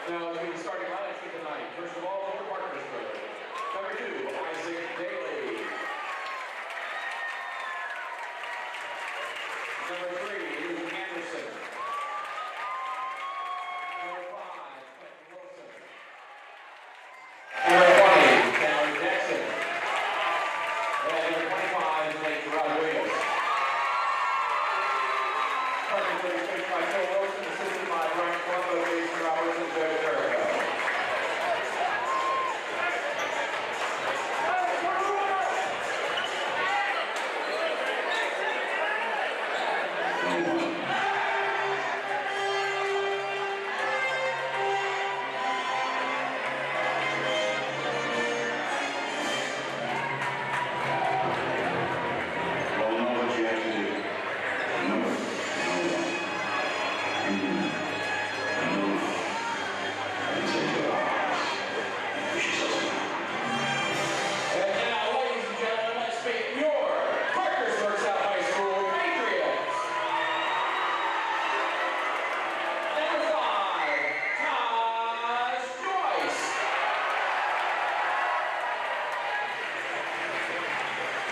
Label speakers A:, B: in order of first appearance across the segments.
A: Now, as we starting lineups for tonight, first of all, for Parkersburg. Number 2, Isaac Daly. Number 3, Luke Anderson. Number 5, Quentin Wilson. Number 20, Calvin Jackson. And number 25, Blake Rodriguez. Parkersburg is coached by Phil Wilson, assisted by Brian Colombo, Jason Roberts, and Joe Jericho.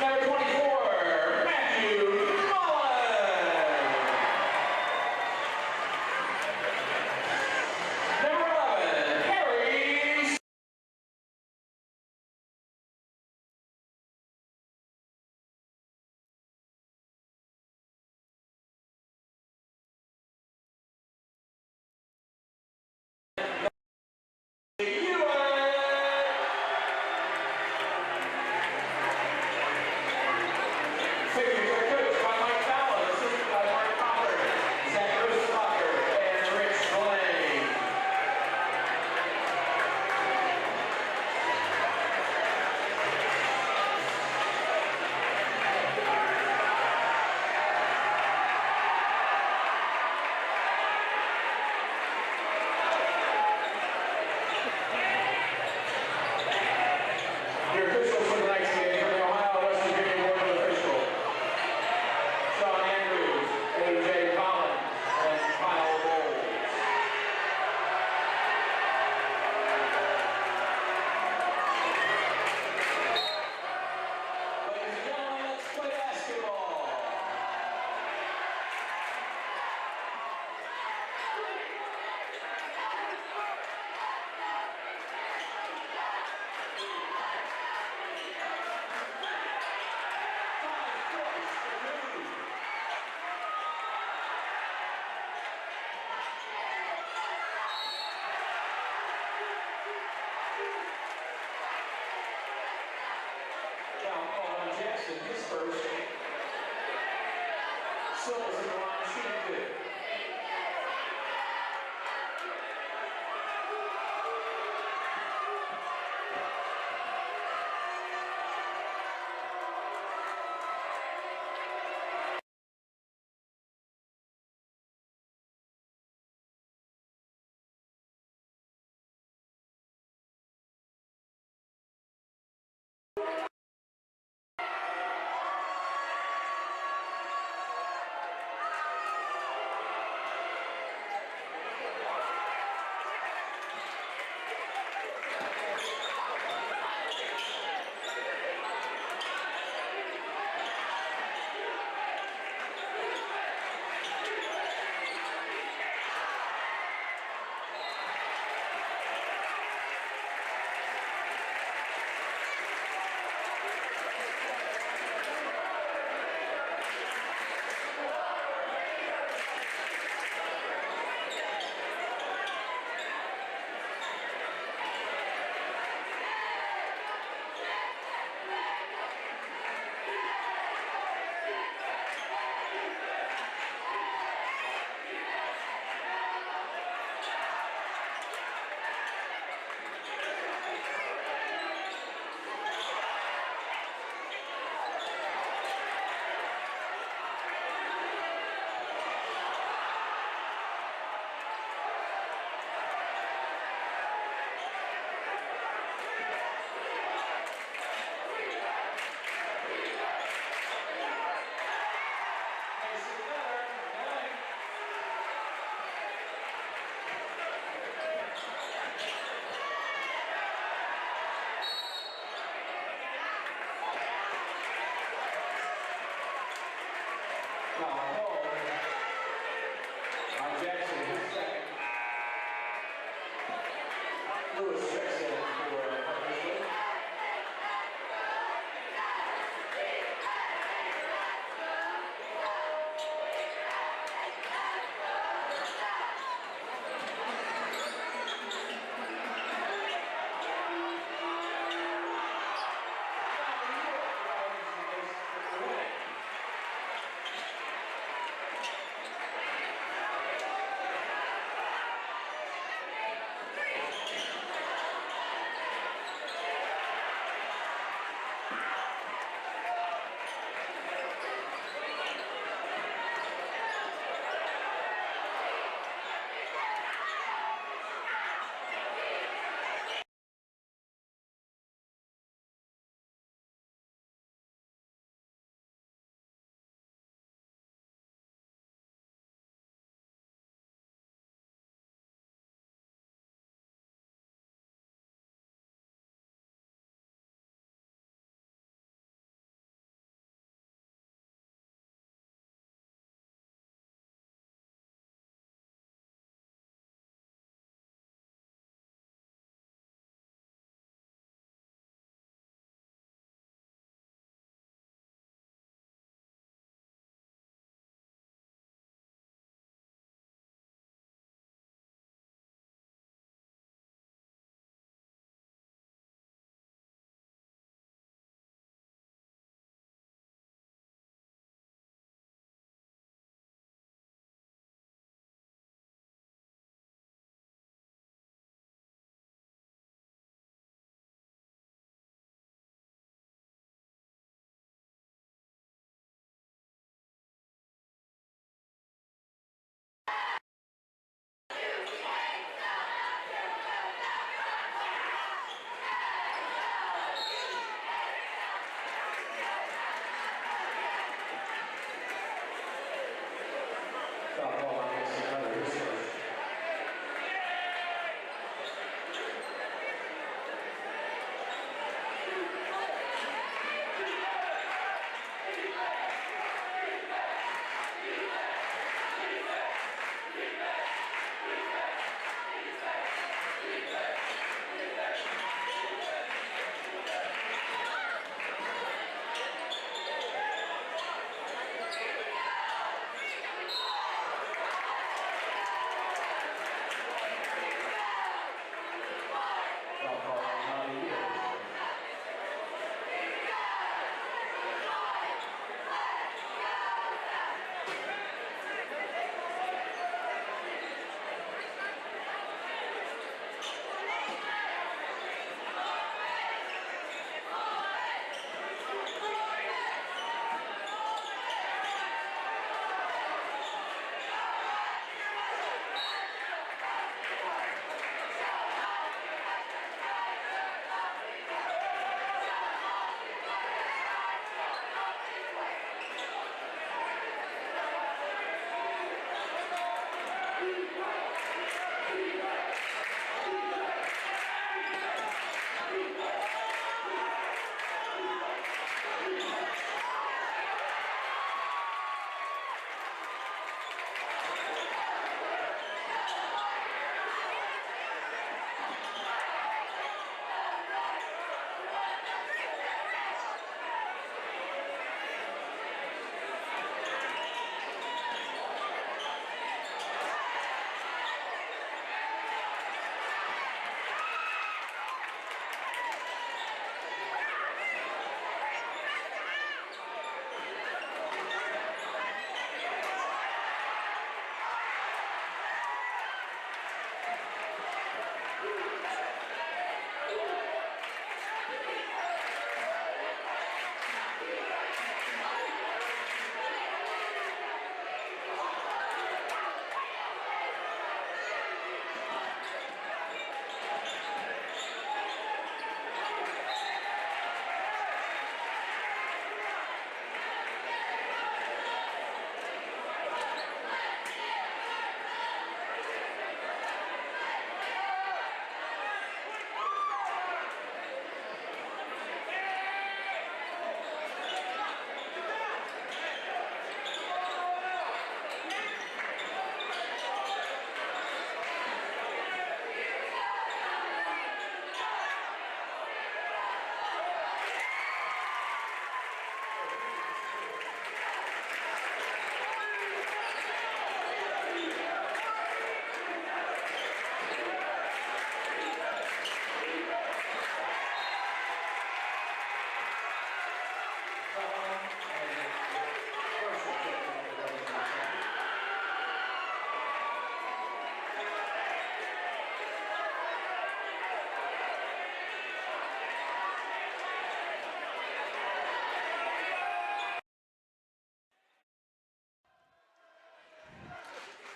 A: Number 24, Matthew Mullen. Number 11, Harry. Foul call on Jackson, his first. Silva's in the line, shooting good.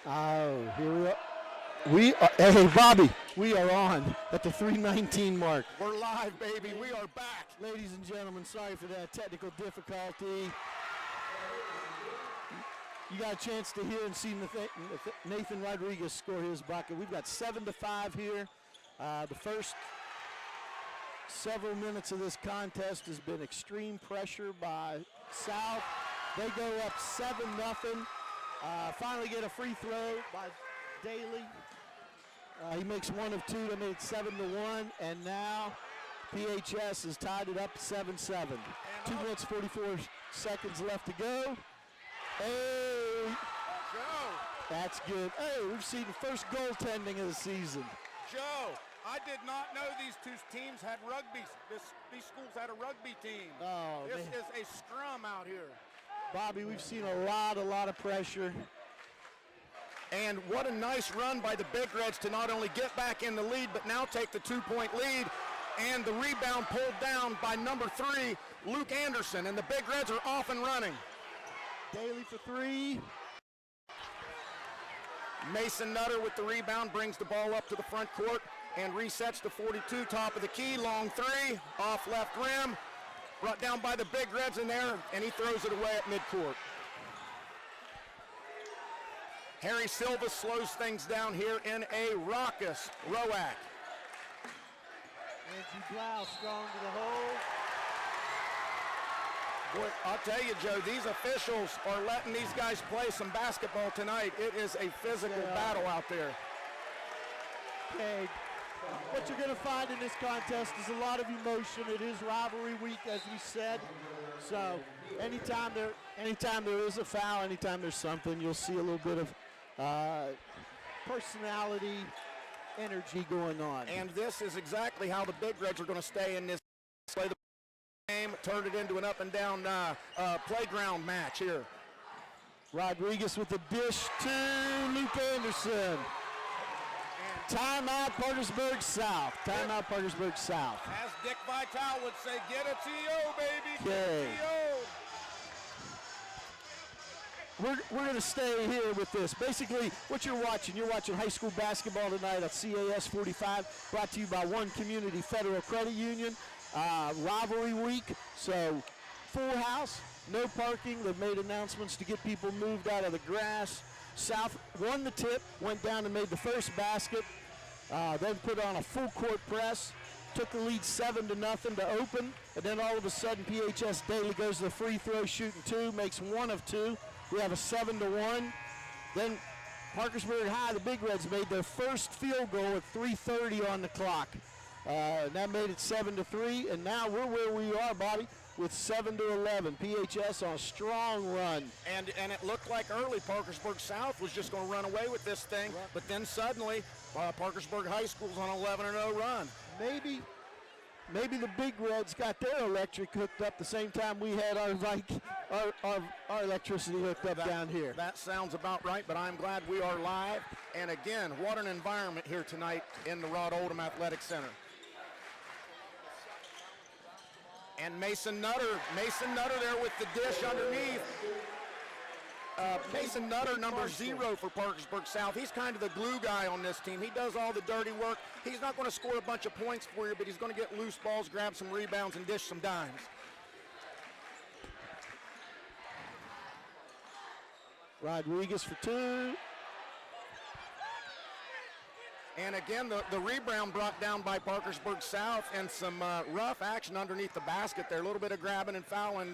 B: Oh, here we are. Hey, Bobby, we are on at the 3:19 mark.
C: We're live, baby. We are back.
B: Ladies and gentlemen, sorry for that technical difficulty. You got a chance to hear and see Nathan Rodriguez score his bucket. We've got 7-5 here. The first several minutes of this contest has been extreme pressure by South. They go up 7-0. Finally get a free throw by Daly. He makes one of two to make it 7-1, and now PHS has tied it up 7-7. 2 minutes 44 seconds left to go. Hey,
C: Joe.
B: That's good. Hey, we've seen the first goaltending of the season.
C: Joe, I did not know these two teams had rugby. These schools had a rugby team.
B: Oh,
C: this
B: man.
C: is a scrum out here.
B: Bobby, we've seen a lot of pressure.
C: And what a nice run by the Big Reds to not only get back in the lead, but now take the 2-point lead. And the rebound pulled down by number 3, Luke Anderson. And the Big Reds are off and running.
B: Daly for 3.
C: Mason Nutter with the rebound brings the ball up to the front court and resets to 42, top of the key, long 3, off left rim. Brought down by the Big Reds in there, and he throws it away at midcourt. Harry Silva slows things down here in a raucous ROAC.
B: Andrew Blau strong to the hole.
C: Boy, I'll tell you, Joe, these officials are letting these guys play some basketball tonight. It is a physical battle out there.
B: Okay, what you're going to find in this contest is a lot of emotion. It is rivalry week, as we said. So anytime there is a foul, anytime there's something, you'll see a little bit of personality, energy going on.
C: And this is exactly how the Big Reds are going to stay in this play the game, turn it into an up and down playground match here.
B: Rodriguez with the dish to Luke Anderson. Timeout Parkersburg South. Timeout Parkersburg South.
C: As Dick Vitale would say, get a TO, baby. Get
B: Okay.
C: a TO.
B: We're going to stay here with this. Basically, what you're watching high school basketball tonight at CAS 45, brought to you by One Community Federal Credit Union. Rivalry week, so full house, no parking. They've made announcements to get people moved out of the grass. South won the tip, went down and made the first basket, then put on a full court press, took the lead 7-0 to open, and then all of a sudden PHS Daly goes to the free throw, shooting 2, makes 1 of 2. We have a 7-1. Then Parkersburg High, the Big Reds, made their first field goal with 3:30 on the clock. And that made it 7-3, and now we're where we are, Bobby, with 7-11. PHS on a strong run.
C: And it looked like early Parkersburg South was just going to run away with this thing, but then suddenly Parkersburg High School's on an 11-0 run.
B: Maybe the Big Reds got their electric hooked up the same time we had our electricity hooked up down here.
C: That sounds about right, but I'm glad we are live. And again, what an environment here tonight in the Rod Oldham Athletic Center. And Mason Nutter there with the dish underneath. Mason Nutter, number 0 for Parkersburg South. He's kind of the glue guy on this team. He does all the dirty work. He's not going to score a bunch of points for you, but he's going to get loose balls, grab some rebounds, and dish some dimes.
B: Rodriguez for 2.
C: And again, the rebound brought down by Parkersburg South, and some rough action underneath the basket there. A little bit of grabbing and fouling,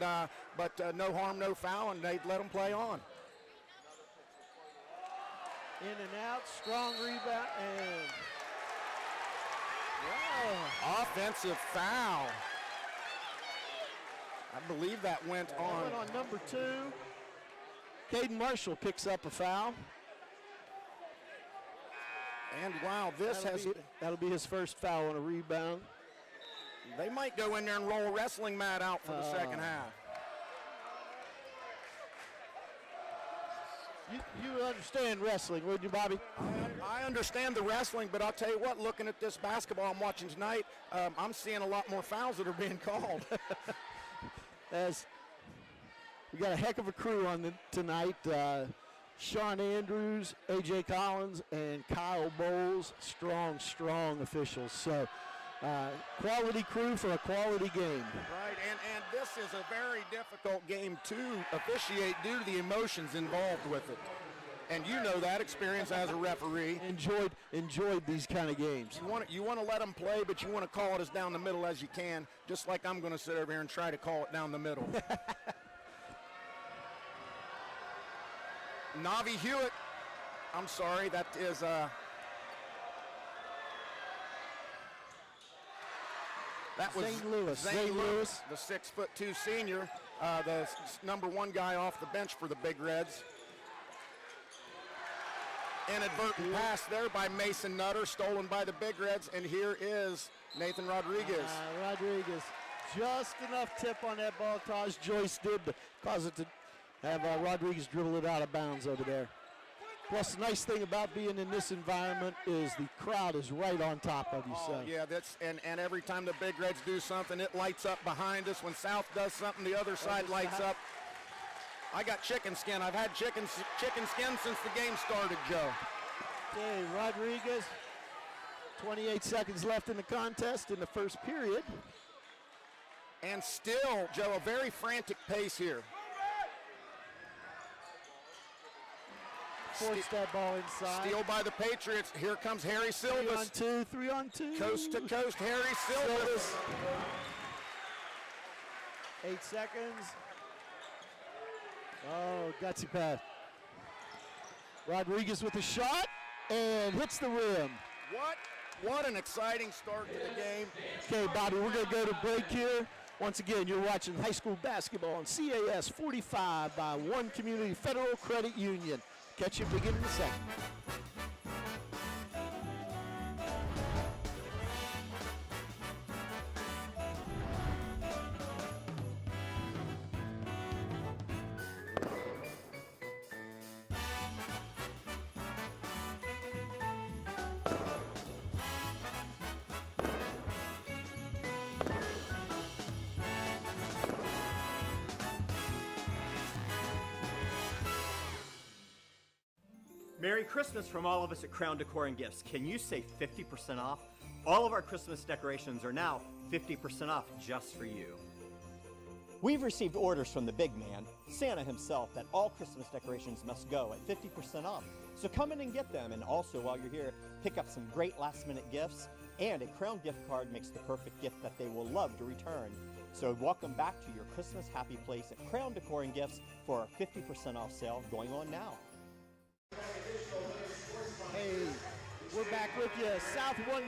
C: but no harm, no foul, and they let them play on.
B: In and out, strong rebound, and wow.
C: Offensive foul. I believe that went on.
B: On number 2. Caden Marshall picks up a foul.
C: And wow,
B: that'll be his first foul on a rebound.
C: They might go in there and roll a wrestling mat out for the second half.
B: You understand wrestling, wouldn't you, Bobby?
C: I understand the wrestling, but I'll tell you what, looking at this basketball I'm watching tonight, I'm seeing a lot more fouls that are being called.
B: As we got a heck of a crew on tonight. Sean Andrews, A.J. Collins, and Kyle Bowles, strong officials. So quality crew for a quality game.
C: Right, and this is a very difficult game to officiate due to the emotions involved with it. And you know that experience as a referee.
B: Enjoyed these kind of games.
C: You want to let them play, but you want to call it as down the middle as you can, just like I'm going to sit over here and try to call it down the middle. Navi Hewitt, I'm sorry, that is that was
B: Zane Lewis.
C: Zane Lewis, the 6'2" senior, the #1 guy off the bench for the Big Reds. Inadvertent pass there by Mason Nutter, stolen by the Big Reds, and here is Nathan Rodriguez.
B: Rodriguez, just enough tip on that ball. Taj Joyce did to cause it to have Rodriguez dribble it out of bounds over there. Plus, the nice thing about being in this environment is the crowd is right on top of you. So
C: yeah, that's and every time the Big Reds do something, it lights up behind us. When South does something, the other side lights up. I got chicken skin. I've had chicken skin since the game started, Joe.
B: Okay, Rodriguez, 28 seconds left in the contest in the first period.
C: And still, Joe, a very frantic pace here.
B: Force that ball inside.
C: Steal by the Patriots. Here comes Harry Silvas.
B: 3 on 2.
C: Coast to coast, Harry Silvas.
B: 8 seconds. Oh, gutsy pass. Rodriguez with a shot and hits the rim.
C: What an exciting start to the game.
B: Okay, Bobby, we're going to go to break here. Once again, you're watching high school basketball on CAS 45 by One Community Federal Credit Union. Catch you beginning in a second.
D: Merry Christmas from all of us at Crown Decor and Gifts. Can you save 50% off? All of our Christmas decorations are now 50% off just for you.
E: We've received orders from the big man, Santa himself, that all Christmas decorations must go at 50% off. So come in and get them, and also while you're here, pick up some great last-minute gifts, and a Crown gift card makes the perfect gift that they will love to return. So welcome back to your Christmas happy place at Crown Decor and Gifts for our 50% off sale going on now.
B: Hey, we're back with you. South won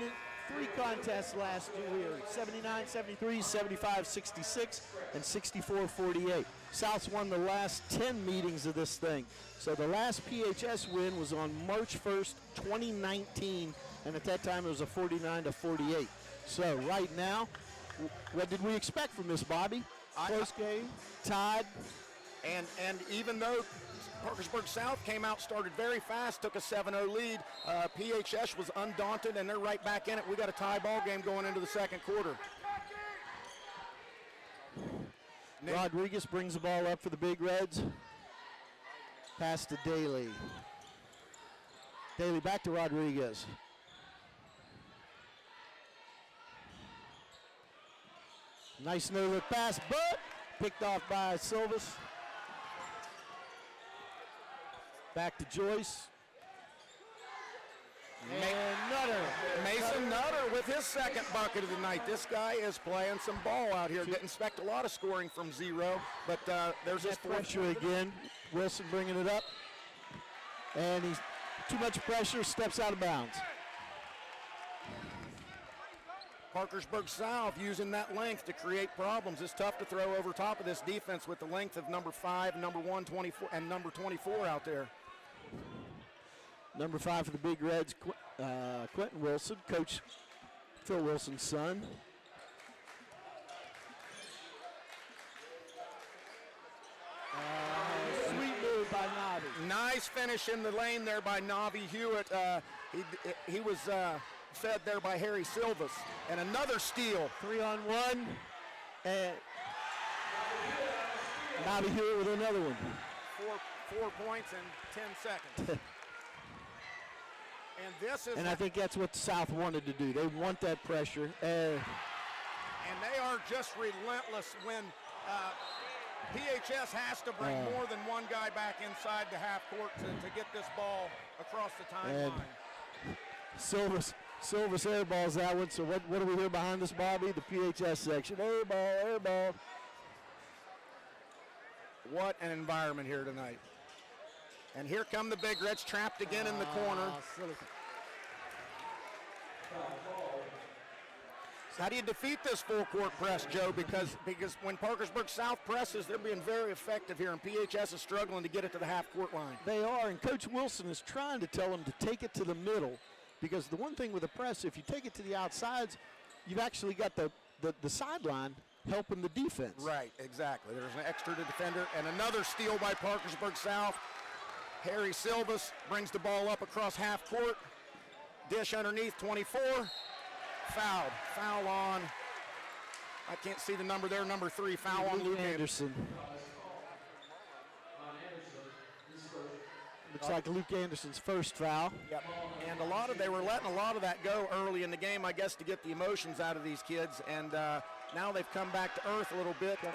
B: 3 contests last year, 79, 73, 75, 66, and 64, 48. South's won the last 10 meetings of this thing. So the last PHS win was on March 1st, 2019, and at that time it was a 49 to 48. So right now, what did we expect from this, Bobby? Close game, tied.
C: And even though Parkersburg South came out, started very fast, took a 7-0 lead. PHS was undaunted, and they're right back in it. We got a tie ball game going into the second quarter.
B: Rodriguez brings the ball up for the Big Reds. Pass to Daly. Daly back to Rodriguez. Nice no-look pass, but picked off by Silvas. Back to Joyce. And Nutter.
C: Mason Nutter with his second bucket of the night. This guy is playing some ball out here. Didn't expect a lot of scoring from Zero, but there's his
B: pressure again. Wilson bringing it up. And he's too much pressure, steps out of bounds.
C: Parkersburg South using that length to create problems. It's tough to throw over top of this defense with the length of number 5, number 1, 24, and number 24 out there.
B: Number 5 for the Big Reds, Quentin Wilson, Coach Phil Wilson's son. Sweet move by Navi.
C: Nice finish in the lane there by Navi Hewitt. He was fed there by Harry Silvas. And another steal.
B: 3-on-1. And Navi Hewitt with another one.
C: 4 points in 10 seconds. And this is,
B: And I think that's what South wanted to do. They want that pressure.
C: and they are just relentless when PHS has to bring more than one guy back inside the half court to get this ball across the timeline.
B: Silvas airballs that one. So what do we hear behind us, Bobby? The PHS section. Airball.
C: What an environment here tonight. And here come the Big Reds, trapped again in the corner. How do you defeat this full court press, Joe? Because when Parkersburg South presses, they're being very effective here, and PHS is struggling to get it to the half court line.
B: They are, and Coach Wilson is trying to tell them to take it to the middle, because the one thing with the press, if you take it to the outsides, you've actually got the sideline helping the defense.
C: Right, exactly. There's an extra defender, and another steal by Parkersburg South. Harry Silvas brings the ball up across half court. Dish underneath, 24. Foul on, I can't see the number there, number 3, foul on Luke
B: Anderson. Looks like Luke Anderson's first foul.
C: Yep. And they were letting a lot of that go early in the game, I guess, to get the emotions out of these kids. And now they've come back to earth a little bit, and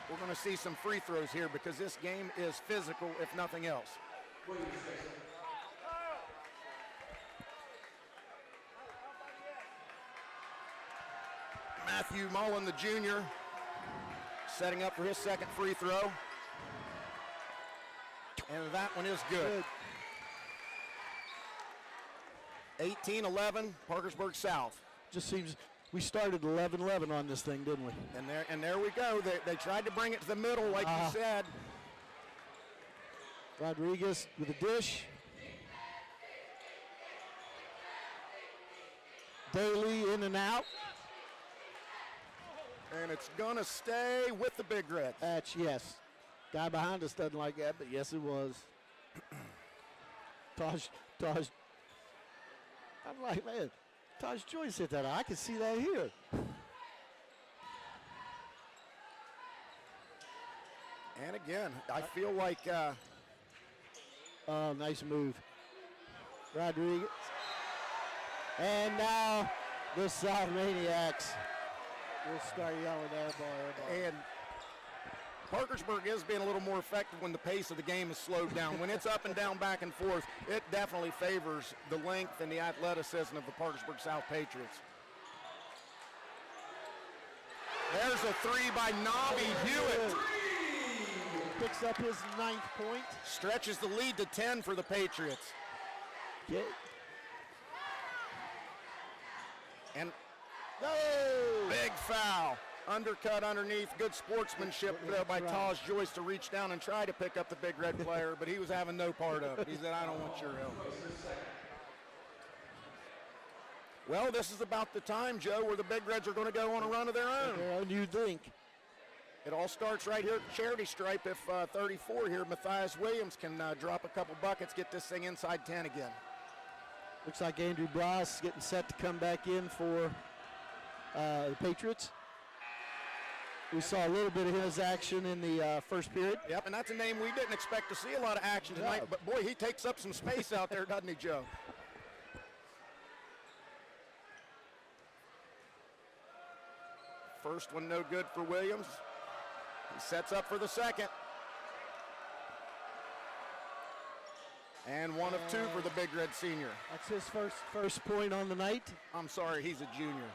C: we're going to see some free throws here because this game is physical, if nothing else. Matthew Mullen, the junior, setting up for his second free throw. And that one is good. 18-11, Parkersburg South.
B: Just seems we started 11-11 on this thing, didn't we?
C: And there we go. They tried to bring it to the middle, like you said.
B: Rodriguez with a dish. Daly in and out.
C: And it's going to stay with the Big Reds.
B: Yes. Guy behind us doesn't like that, but yes, it was. Taj. I'm like, man, Taj Joyce hit that. I can see that here.
C: And again, I feel like...
B: nice move. Rodriguez. And now the South Maniacs will start yelling airball.
C: And Parkersburg is being a little more effective when the pace of the game is slowed down. When it's up and down, back and forth, it definitely favors the length and the athleticism of the Parkersburg South Patriots. There's a 3 by Navi Hewitt.
B: Picks up his 9th point.
C: Stretches the lead to 10 for the Patriots. And big foul. Undercut underneath. Good sportsmanship by Taj Joyce to reach down and try to pick up the Big Red player, but he was having no part of it. He said, I don't want your help. Well, this is about the time, Joe, where the Big Reds are going to go on a run of their own.
B: You'd think.
C: It all starts right here at the charity stripe if 34 here, Matthias Williams, can drop a couple buckets, get this thing inside 10 again.
B: Looks like Andrew Bras getting set to come back in for the Patriots. We saw a little bit of his action in the first period.
C: Yep, and that's a name we didn't expect to see a lot of action tonight, but boy, he takes up some space out there, doesn't he, Joe? First one no good for Williams. He sets up for the second. And 1 of 2 for the Big Red senior.
B: That's his first point on the night.
C: I'm sorry, he's a junior.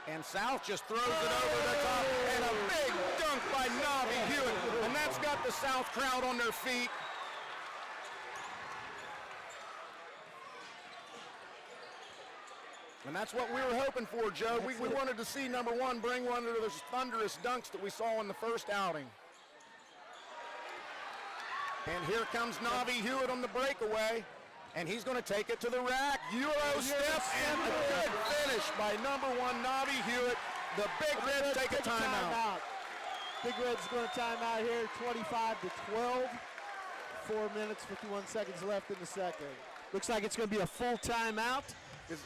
C: And South just throws it over the top. And a big dunk by Navi Hewitt. And that's got the South crowd on their feet. And that's what we were hoping for, Joe. We wanted to see, number 1, bring one of those thunderous dunks that we saw in the first outing. And here comes Navi Hewitt on the breakaway. And he's going to take it to the rack. Euro step and a good finish by number 1, Navi Hewitt. The Big Reds take a timeout.
B: Big Reds going to timeout here, 25-12. 4 minutes, 51 seconds left in the second. Looks like it's going to be a full timeout.
C: Is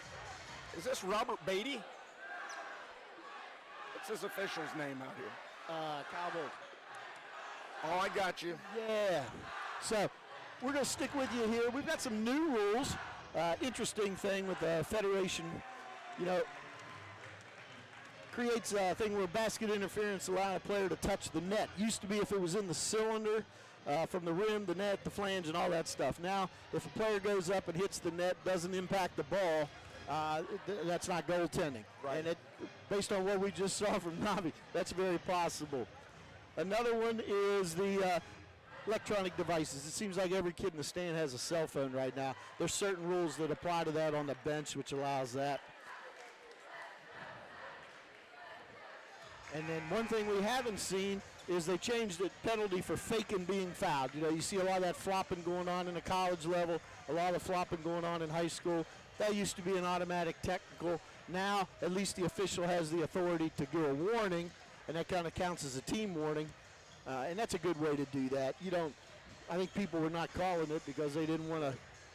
C: this Robert Beatty? What's his official's name out here?
B: Cowboy.
C: Oh, I got you.
B: Yeah. So we're going to stick with you here. We've got some new rules. Interesting thing with the Federation, creates a thing where basket interference allows a player to touch the net. Used to be if it was in the cylinder, from the rim, the net, the flange, and all that stuff. Now, if a player goes up and hits the net, doesn't impact the ball, that's not goaltending.
C: Right.
B: And based on what we just saw from Navi, that's very possible. Another one is the electronic devices. It seems like every kid in the stand has a cell phone right now. There's certain rules that apply to that on the bench, which allows that. And then one thing we haven't seen is they changed the penalty for faking being fouled. You see a lot of that flopping going on in the college level, a lot of flopping going on in high school. That used to be an automatic technical. Now, at least the official has the authority to give a warning, and that kind of counts as a team warning. And that's a good way to do that. I think people were not calling it because they didn't want to.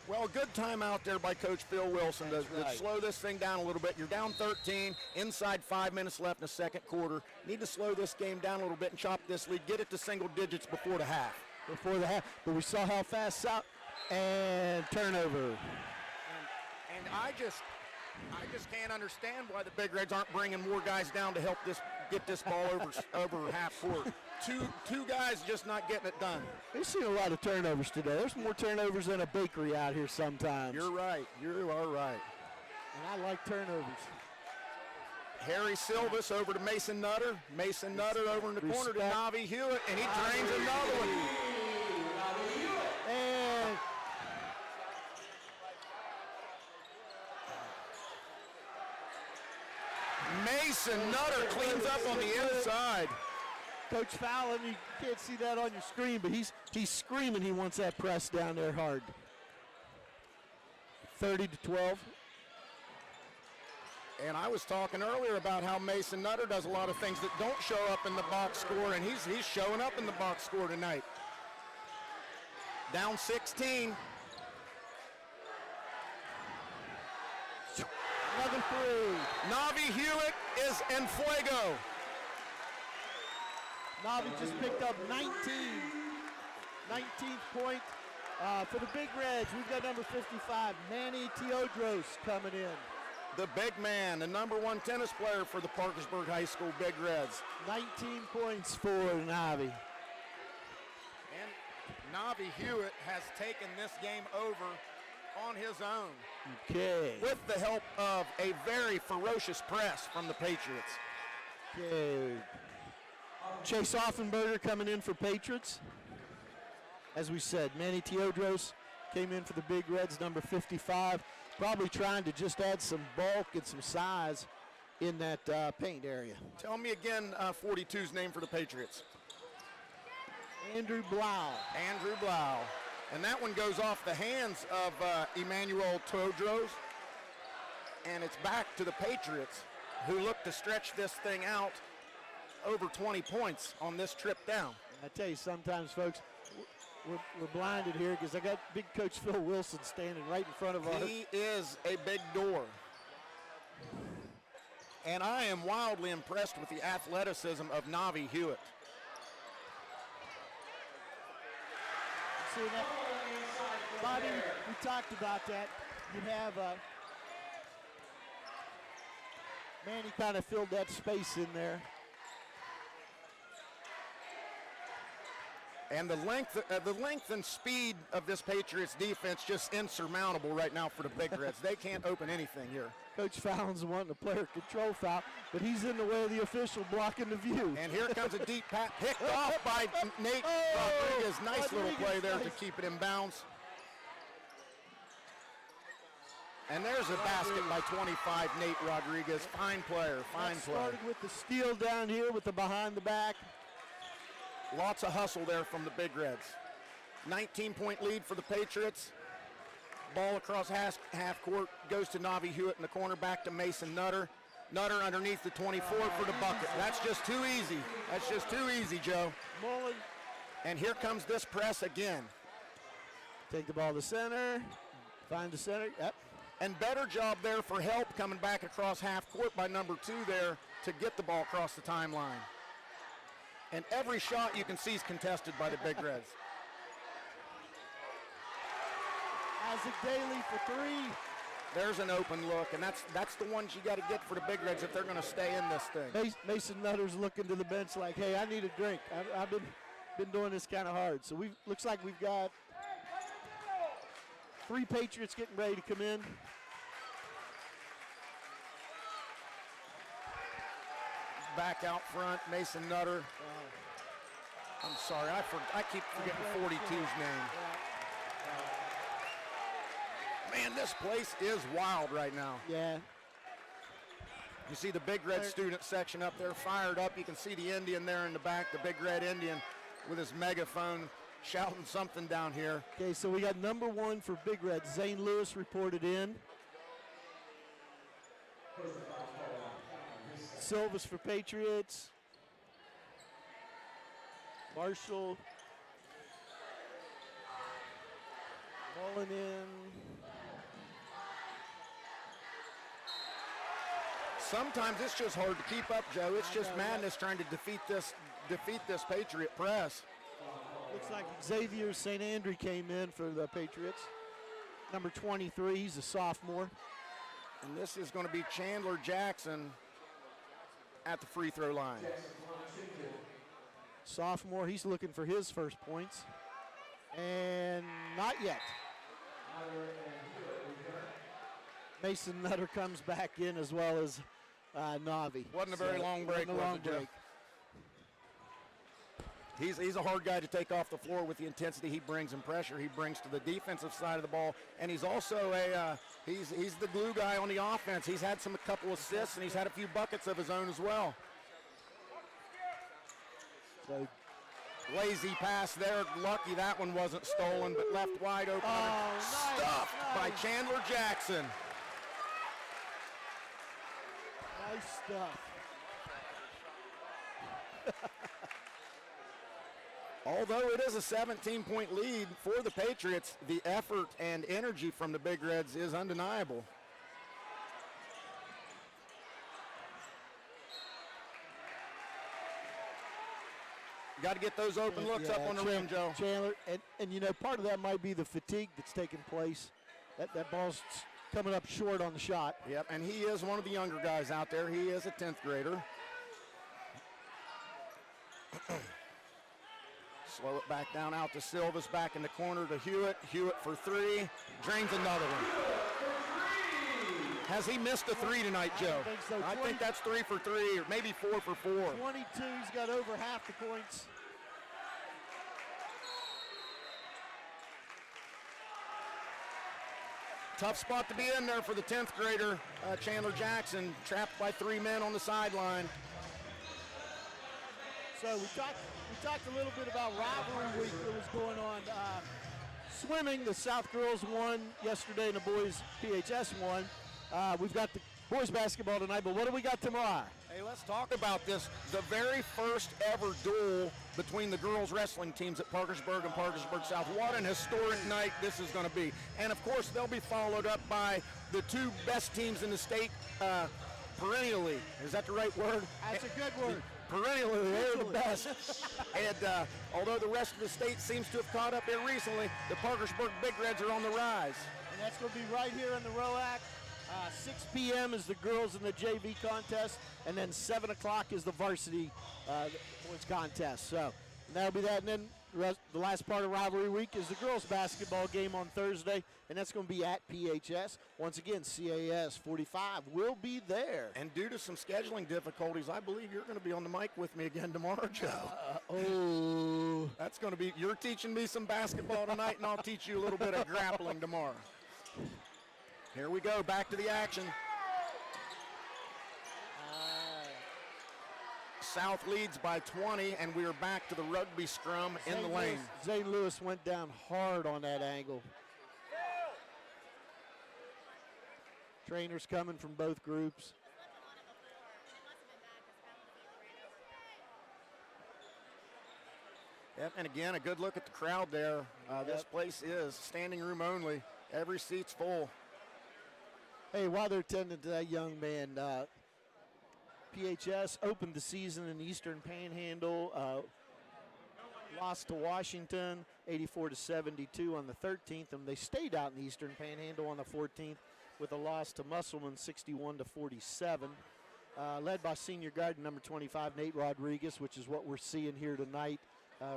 C: Well, a good timeout there by Coach Phil Wilson to
B: right.
C: slow this thing down a little bit. You're down 13, inside 5 minutes left in the second quarter. Need to slow this game down a little bit and chop this lead. Get it to single digits before the half.
B: But we saw how fast out and turnover.
C: And I just can't understand why the Big Reds aren't bringing more guys down to help get this ball over half court. Two guys just not getting it done.
B: We've seen a lot of turnovers today. There's more turnovers than a bakery out here sometimes.
C: You're right. You are right.
B: And I like turnovers.
C: Harry Silvis over to Mason Nutter. Mason Nutter over in the corner to Navi Hewitt, and he drains another one.
B: And
C: Mason Nutter cleans up on the inside.
B: Coach Fallon, you can't see that on your screen, but he's screaming he wants that press down there hard. 30-12.
C: And I was talking earlier about how Mason Nutter does a lot of things that don't show up in the box score, and he's showing up in the box score tonight. Down 16.
B: Another three.
C: Navi Hewitt is en fuego.
B: Navi just picked up 19th point for the Big Reds. We've got number 55, Manny Teodros, coming in.
C: The big man, the number one tennis player for the Parkersburg High School Big Reds.
B: 19 points for Navi.
C: And Navi Hewitt has taken this game over on his own.
B: Okay.
C: With the help of a very ferocious press from the Patriots.
B: Okay. Chase Offenberger coming in for Patriots. As we said, Manny Teodros came in for the Big Reds, number 55. Probably trying to just add some bulk and some size in that paint area.
C: Tell me again 42's name for the Patriots.
B: Andrew Blau.
C: Andrew Blau. And that one goes off the hands of Emmanuel Teodros. And it's back to the Patriots, who look to stretch this thing out over 20 points on this trip down.
B: I tell you, sometimes, folks, we're blinded here because I got big Coach Phil Wilson standing right in front of us.
C: He is a big door. And I am wildly impressed with the athleticism of Navi Hewitt.
B: See that? Bobby, we talked about that. You have Manny kind of filled that space in there.
C: And the length and speed of this Patriots defense just insurmountable right now for the Big Reds. They can't open anything here.
B: Coach Fallon's wanting a player control foul, but he's in the way of the official blocking the view.
C: And here comes a deep pass picked off by Nate Rodriguez. Nice little play there to keep it in bounds. And there's a basket by 25, Nate Rodriguez. Fine player, fine play.
B: Started with the steal down here with the behind the back.
C: Lots of hustle there from the Big Reds. 19-point lead for the Patriots. Ball across half court, goes to Navi Hewitt in the corner, back to Mason Nutter. Nutter underneath the 24 for the bucket. That's just too easy. That's just too easy, Joe.
B: Mullen.
C: And here comes this press again.
B: Take the ball to the center. Find the center. Yep.
C: And better job there for help coming back across half court by number 2 there to get the ball across the timeline. And every shot you can see is contested by the Big Reds.
B: Isaac Daly for three.
C: There's an open look, and that's the ones you got to get for the Big Reds if they're going to stay in this thing.
B: Mason Nutter's looking to the bench like, hey, I need a drink. I've been doing this kind of hard. So looks like we've got 3 Patriots getting ready to come in.
C: Back out front, Mason Nutter. I'm sorry, I keep forgetting 42's name. Man, this place is wild right now.
B: Yeah.
C: You see the Big Red student section up there fired up. You can see the Indian there in the back, the Big Red Indian with his megaphone shouting something down here.
B: Okay, so we got number 1 for Big Red. Zane Lewis reported in. Silvas for Patriots. Marshall. Mullen in.
C: Sometimes it's just hard to keep up, Joe. It's just madness trying to defeat this Patriot press.
B: Looks like Xavier St. Andre came in for the Patriots. Number 23, he's a sophomore.
C: And this is going to be Chandler Jackson at the free throw line.
B: Sophomore, he's looking for his first points. And not yet. Mason Nutter comes back in as well as Navi.
C: Wasn't a very long break,
B: wasn't a long break.
C: He's a hard guy to take off the floor with the intensity he brings and pressure he brings to the defensive side of the ball, and he's also he's the glue guy on the offense. He's had a couple assists and he's had a few buckets of his own as well.
B: So
C: lazy pass there, lucky that one wasn't stolen, but left wide open. Stuffed by Chandler Jackson.
B: Nice stuff.
C: Although it is a 17-point lead for the Patriots, the effort and energy from the Big Reds is undeniable. Got to get those open looks up on the rim, Joe.
B: Chandler, and you know, part of that might be the fatigue that's taking place. That ball's coming up short on the shot.
C: Yep, and he is one of the younger guys out there. He is a 10th grader. Slow it back down out to Silvas, back in the corner to Hewitt. Hewitt for 3, drains another one. Has he missed a 3 tonight, Joe?
B: I think so.
C: I think that's 3 for 3, or maybe 4 for 4.
B: 22, he's got over half the points.
C: Tough spot to be in there for the 10th grader, Chandler Jackson, trapped by 3 men on the sideline.
B: So we talked a little bit about rivalry week that was going on. Swimming, the South girls won yesterday and the boys PHS won. We've got the boys basketball tonight, but what do we got tomorrow?
C: Hey, let's talk about this. The very first ever duel between the girls wrestling teams at Parkersburg and Parkersburg South. What an historic night this is going to be. And of course, they'll be followed up by the 2 best teams in the state perennially. Is that the right word?
B: That's a good word.
C: Perennially, they're the best. And although the rest of the state seems to have caught up here recently, the Parkersburg Big Reds are on the rise.
B: And that's going to be right here in the ROAC. 6 p.m. is the girls in the JV contest, and then 7 o'clock is the varsity boys contest. So that'll be that. And then the last part of rivalry week is the girls basketball game on Thursday, and that's going to be at PHS. Once again, CAS 45 will be there.
C: And due to some scheduling difficulties, I believe you're going to be on the mic with me again tomorrow, Joe. That's going to be, you're teaching me some basketball tonight, and I'll teach you a little bit of grappling tomorrow. Here we go, back to the action. South leads by 20, and we are back to the rugby scrum in the lane.
B: Zane Lewis went down hard on that angle. Trainers coming from both groups.
C: Yep, and again, a good look at the crowd there. This place is standing room only. Every seat's full.
B: Hey, while they're tending to that young man, PHS opened the season in the Eastern Panhandle, lost to Washington 84-72 on the 13th, and they stayed out in the Eastern Panhandle on the 14th with a loss to Musselman 61-47. Led by senior guard number 25, Nate Rodriguez, which is what we're seeing here tonight.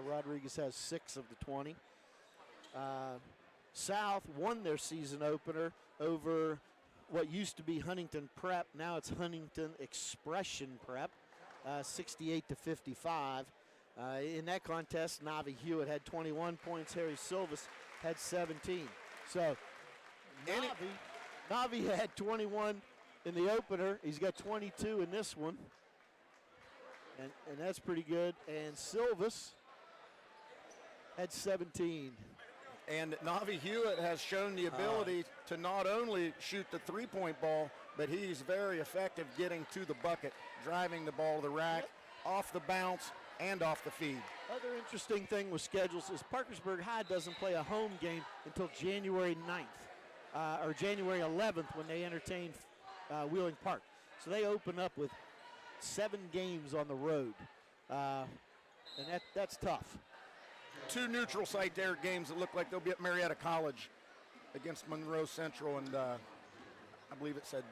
B: Rodriguez has 6 of the 20. South won their season opener over what used to be Huntington Prep. Now it's Huntington Expression Prep, 68-55. In that contest, Navi Hewitt had 21 points. Harry Silvas had 17. So Navi had 21 in the opener. He's got 22 in this one. And that's pretty good. And Silvas had 17.
C: And Navi Hewitt has shown the ability to not only shoot the three-point ball, but he's very effective getting to the bucket, driving the ball to the rack, off the bounce, and off the feed.
B: Other interesting thing with schedules is Parkersburg High doesn't play a home game until January 9th, or January 11th when they entertain Wheeling Park. So they open up with 7 games on the road, and that's tough.
C: 2 neutral site there games that look like they'll be at Marietta College against Monroe Central, and I believe it said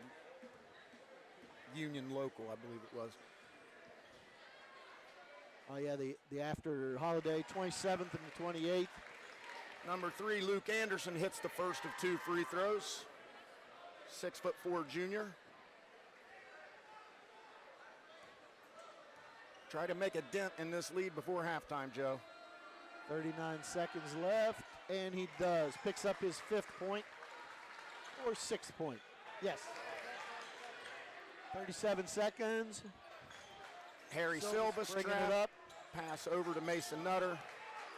C: Union Local, I believe it was.
B: Oh yeah, the after holiday, 27th and the 28th.
C: Number 3, Luke Anderson hits the first of 2 free throws. 6'4" junior. Try to make a dent in this lead before halftime, Joe.
B: 39 seconds left, and he does. Picks up his 5th point, or 6th point. Yes. 37 seconds.
C: Harry Silvas
B: bringing
C: trap,
B: it up.
C: pass over to Mason Nutter.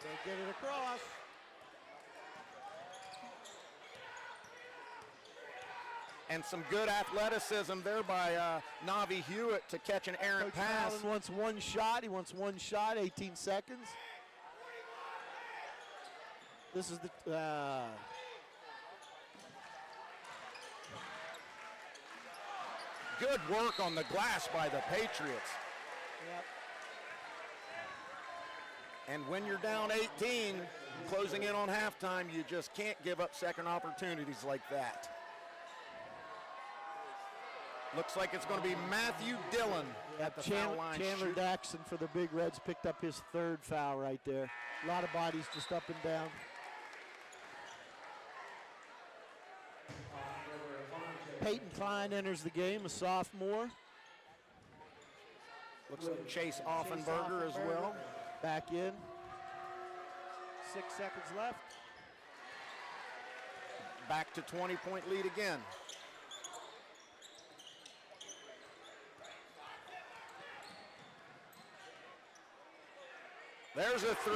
B: They get it across.
C: And some good athleticism there by Navi Hewitt to catch an errant
B: Coach
C: pass.
B: Allen wants one shot. He wants one shot, 18 seconds. This is the
C: good work on the glass by the Patriots.
B: Yep.
C: And when you're down 18, closing in on halftime, you just can't give up second opportunities like that. Looks like it's going to be Matthew Dillon at the foul line.
B: Chandler Daxon for the Big Reds picked up his 3rd foul right there. A lot of bodies just up and down. Peyton Klein enters the game, a sophomore.
C: Looks like Chase Offenberger as well.
B: Back in. 6 seconds left.
C: Back to 20-point lead again. There's a 3.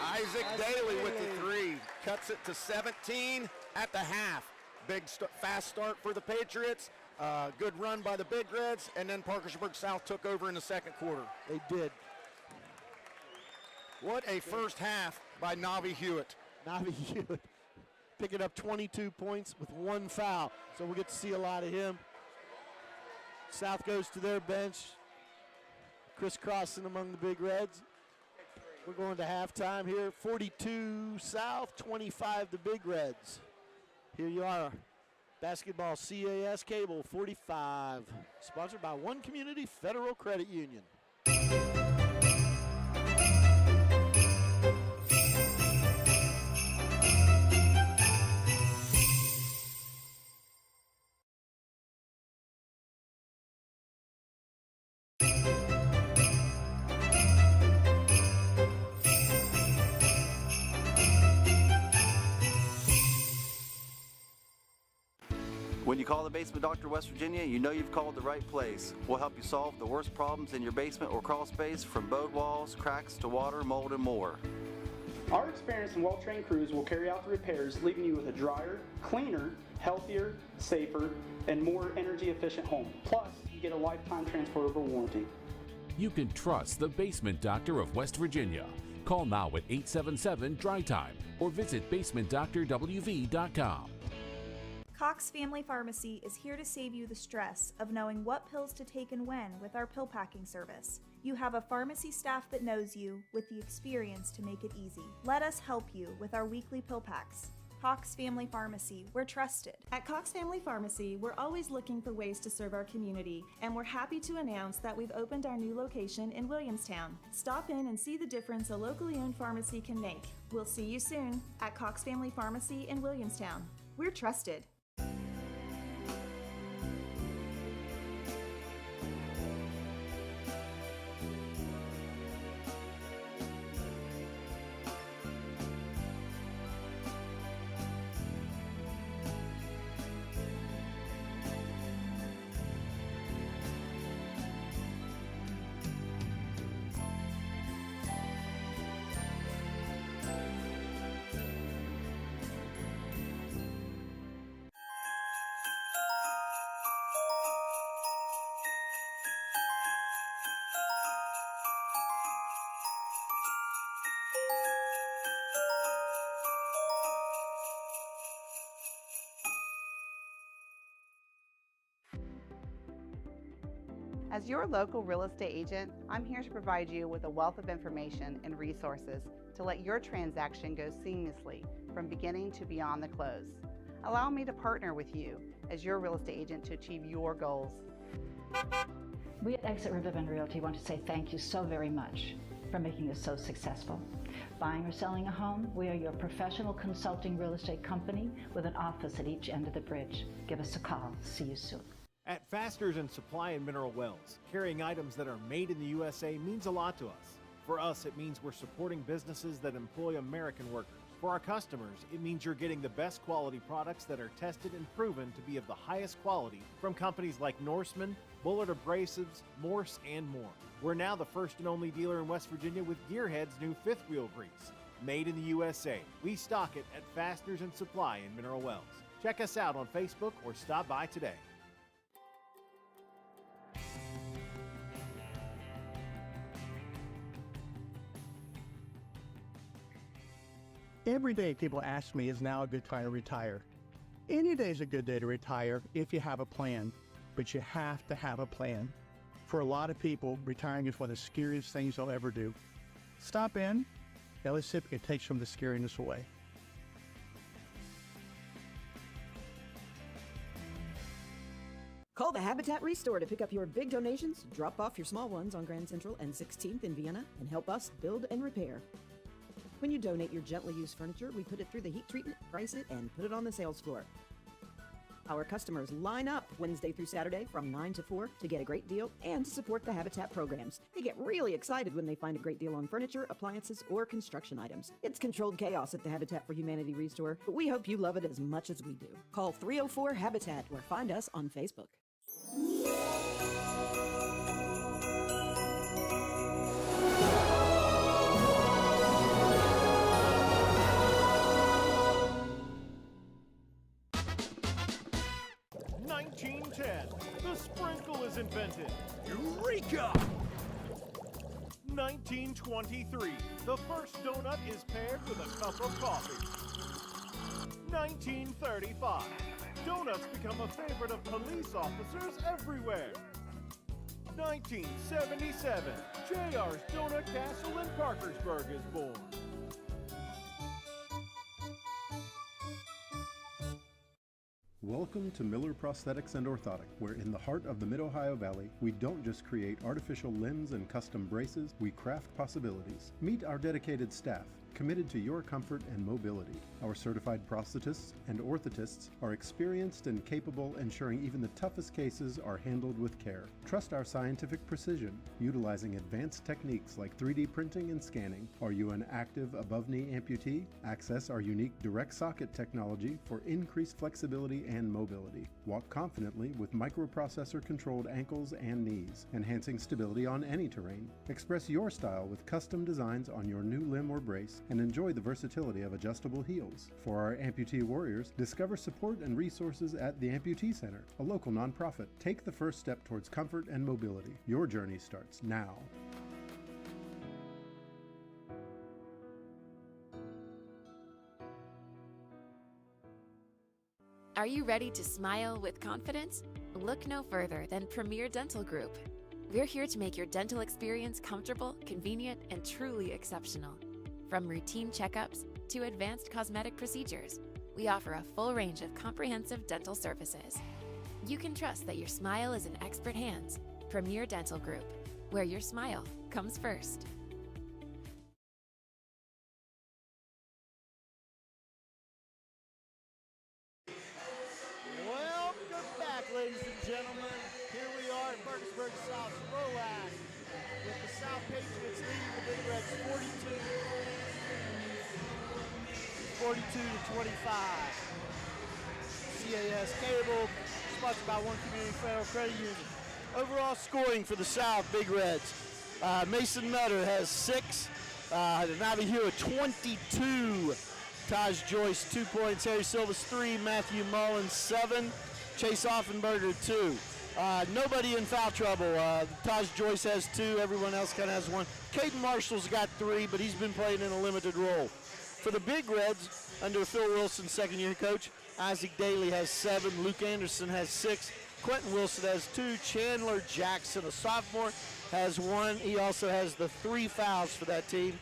C: Isaac Daly with the 3. Cuts it to 17 at the half. Big fast start for the Patriots. Good run by the Big Reds, and then Parkersburg South took over in the second quarter.
B: They did.
C: What a first half by Navi Hewitt.
B: Navi Hewitt picking up 22 points with 1 foul. So we'll get to see a lot of him. South goes to their bench. Crisscrossing among the Big Reds. We're going to halftime here. 42 South, 25 the Big Reds. Here you are. Basketball CAS Cable 45. Sponsored by One Community Federal Credit Union.
F: When you call the Basement Doctor West Virginia, you know you've called the right place. We'll help you solve the worst problems in your basement or crawl space, from bowed walls, cracks to water, mold, and more.
G: Our experienced and well-trained crews will carry out the repairs, leaving you with a drier, cleaner, healthier, safer, and more energy-efficient home. Plus, you get a lifetime transferable warranty.
H: You can trust the Basement Doctor of West Virginia. Call now at 877-DRY-TIME or visit basementdoctorwv.com.
I: Cox Family Pharmacy is here to save you the stress of knowing what pills to take and when with our pill packing service. You have a pharmacy staff that knows you with the experience to make it easy. Let us help you with our weekly pill packs. Cox Family Pharmacy, we're trusted.
J: At Cox Family Pharmacy, we're always looking for ways to serve our community, and we're happy to announce that we've opened our new location in Williamstown. Stop in and see the difference a locally owned pharmacy can make. We'll see you soon at Cox Family Pharmacy in Williamstown. We're trusted.
K: As your local real estate agent, I'm here to provide you with a wealth of information and resources to let your transaction go seamlessly from beginning to beyond the close. Allow me to partner with you as your real estate agent to achieve your goals.
L: We at Exit Riverbend Realty want to say thank you so very much for making us so successful. Buying or selling a home, we are your professional consulting real estate company with an office at each end of the bridge. Give us a call. See you soon.
M: At Fasteners and Supply in Mineral Wells, carrying items that are made in the USA means a lot to us. For us, it means we're supporting businesses that employ American workers. For our customers, it means you're getting the best quality products that are tested and proven to be of the highest quality from companies like Norseman, Bullard Abrasives, Morse, and more. We're now the first and only dealer in West Virginia with Gearhead's new fifth wheel grease. Made in the USA. We stock it at Fasteners and Supply in Mineral Wells. Check us out on Facebook or stop by today.
N: Every day people ask me, is now a good time to retire? Any day is a good day to retire if you have a plan, but you have to have a plan. For a lot of people, retiring is one of the scariest things they'll ever do. Stop in, Ellis Sip, it takes some of the scariness away.
O: Call the Habitat Restore to pick up your big donations, drop off your small ones on Grand Central and 16th in Vienna, and help us build and repair. When you donate your gently used furniture, we put it through the heat treatment, price it, and put it on the sales floor. Our customers line up Wednesday through Saturday from 9 to 4 to get a great deal and to support the Habitat programs. They get really excited when they find a great deal on furniture, appliances, or construction items. It's controlled chaos at the Habitat for Humanity Restore, but we hope you love it as much as we do. Call 304-HABITAT or find us on Facebook.
M: The sprinkle is invented. Eureka! 1923. The first donut is paired with a cup of coffee. 1935. Donuts become a favorite of police officers everywhere. 1977. JR's Donut Castle in Parkersburg is born.
P: Welcome to Miller Prosthetics and Orthotic, where in the heart of the Mid-Ohio Valley, we don't just create artificial limbs and custom braces, we craft possibilities. Meet our dedicated staff, committed to your comfort and mobility. Our certified prosthetists and orthotists are experienced and capable, ensuring even the toughest cases are handled with care. Trust our scientific precision, utilizing advanced techniques like 3D printing and scanning. Are you an active above-knee amputee? Access our unique direct socket technology for increased flexibility and mobility. Walk confidently with microprocessor-controlled ankles and knees, enhancing stability on any terrain. Express your style with custom designs on your new limb or brace, and enjoy the versatility of adjustable heels. For our amputee warriors, discover support and resources at the Amputee Center, a local nonprofit. Take the first step towards comfort and mobility. Your journey starts now.
Q: Are you ready to smile with confidence? Look no further than Premier Dental Group. We're here to make your dental experience comfortable, convenient, and truly exceptional. From routine checkups to advanced cosmetic procedures, we offer a full range of comprehensive dental services. You can trust that your smile is in expert hands. Premier Dental Group, where your smile comes first.
B: Welcome back, ladies and gentlemen. Here we are at Parkersburg South ROAC with the South Patriots leading the Big Reds 42 to 25. CAS Cable, sponsored by One Community Federal Credit Union. Overall scoring for the South Big Reds. Mason Nutter has 6. Navi Hewitt 22. Taj Joyce 2 points. Harry Silvas 3. Matthew Mullins 7. Chase Offenberger 2. Nobody in foul trouble. Taj Joyce has 2. Everyone else kind of has 1. Caden Marshall's got 3, but he's been playing in a limited role. For the Big Reds, under Phil Wilson, second-year coach, Isaac Daly has 7. Luke Anderson has 6. Quentin Wilson has 2. Chandler Jackson, a sophomore, has 1. He also has the 3 fouls for that team.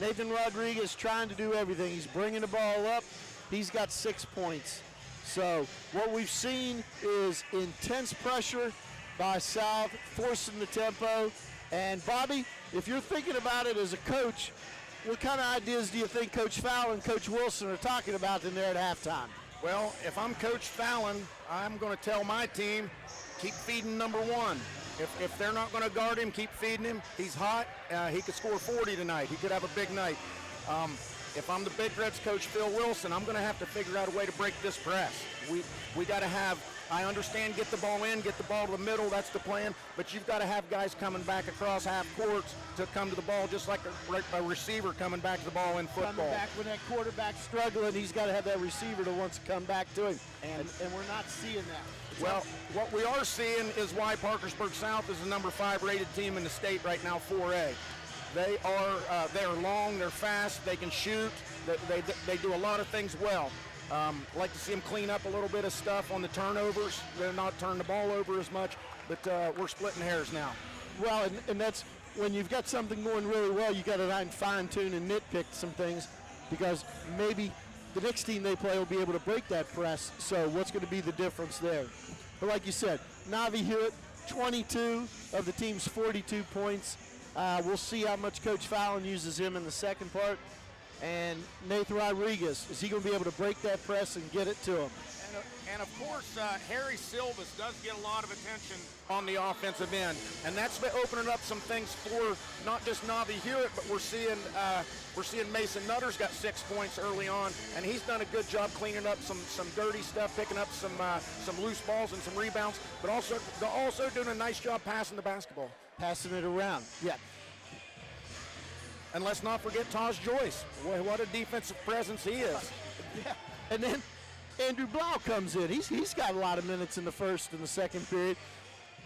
B: Nathan Rodriguez trying to do everything. He's bringing the ball up. He's got 6 points. So what we've seen is intense pressure by South, forcing the tempo. And Bobby, if you're thinking about it as a coach, what kind of ideas do you think Coach Fowler and Coach Wilson are talking about in there at halftime?
C: Well, if I'm Coach Fallon, I'm going to tell my team, keep feeding number 1. If they're not going to guard him, keep feeding him. He's hot. He could score 40 tonight. He could have a big night. If I'm the Big Reds coach, Phil Wilson, I'm going to have to figure out a way to break this press. We got to have, I understand, get the ball in, get the ball to the middle, that's the plan, but you've got to have guys coming back across half court to come to the ball, just like a receiver coming back to the ball in football.
B: Coming back when that quarterback's struggling, he's got to have that receiver to want to come back to him, and we're not seeing that.
C: Well, what we are seeing is why Parkersburg South is the number 5 rated team in the state right now, 4A. They're long, they're fast, they can shoot, they do a lot of things well. Like to see them clean up a little bit of stuff on the turnovers. They're not turning the ball over as much, but we're splitting hairs now.
B: Well, and that's when you've got something going really well, you got to fine-tune and nitpick some things, because maybe the next team they play will be able to break that press. So what's going to be the difference there? But like you said, Navi Hewitt, 22 of the team's 42 points. We'll see how much Coach Fallon uses him in the second part. And Nathan Rodriguez, is he going to be able to break that press and get it to him?
C: And of course, Harry Silvas does get a lot of attention on the offensive end, and that's been opening up some things for not just Navi Hewitt, but we're seeing Mason Nutter's got 6 points early on, and he's done a good job cleaning up some dirty stuff, picking up some loose balls and some rebounds, but also doing a nice job passing the basketball,
B: passing it around. Yeah.
C: And let's not forget Taj Joyce. Boy, what a defensive presence he is.
B: Yeah. And then Andrew Blau comes in. He's got a lot of minutes in the first and the second period,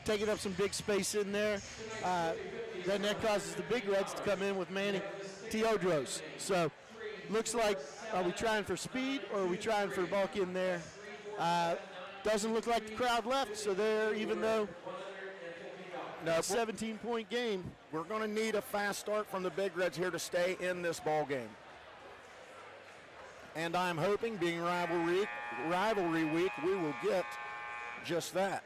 B: taking up some big space in there. Then that causes the Big Reds to come in with Manny Teodros. So looks like, are we trying for speed or are we trying for bulk in there? Doesn't look like the crowd left, so there, even though a 17-point game.
C: We're going to need a fast start from the Big Reds here to stay in this ball game. And I'm hoping, being rivalry week, we will get just that.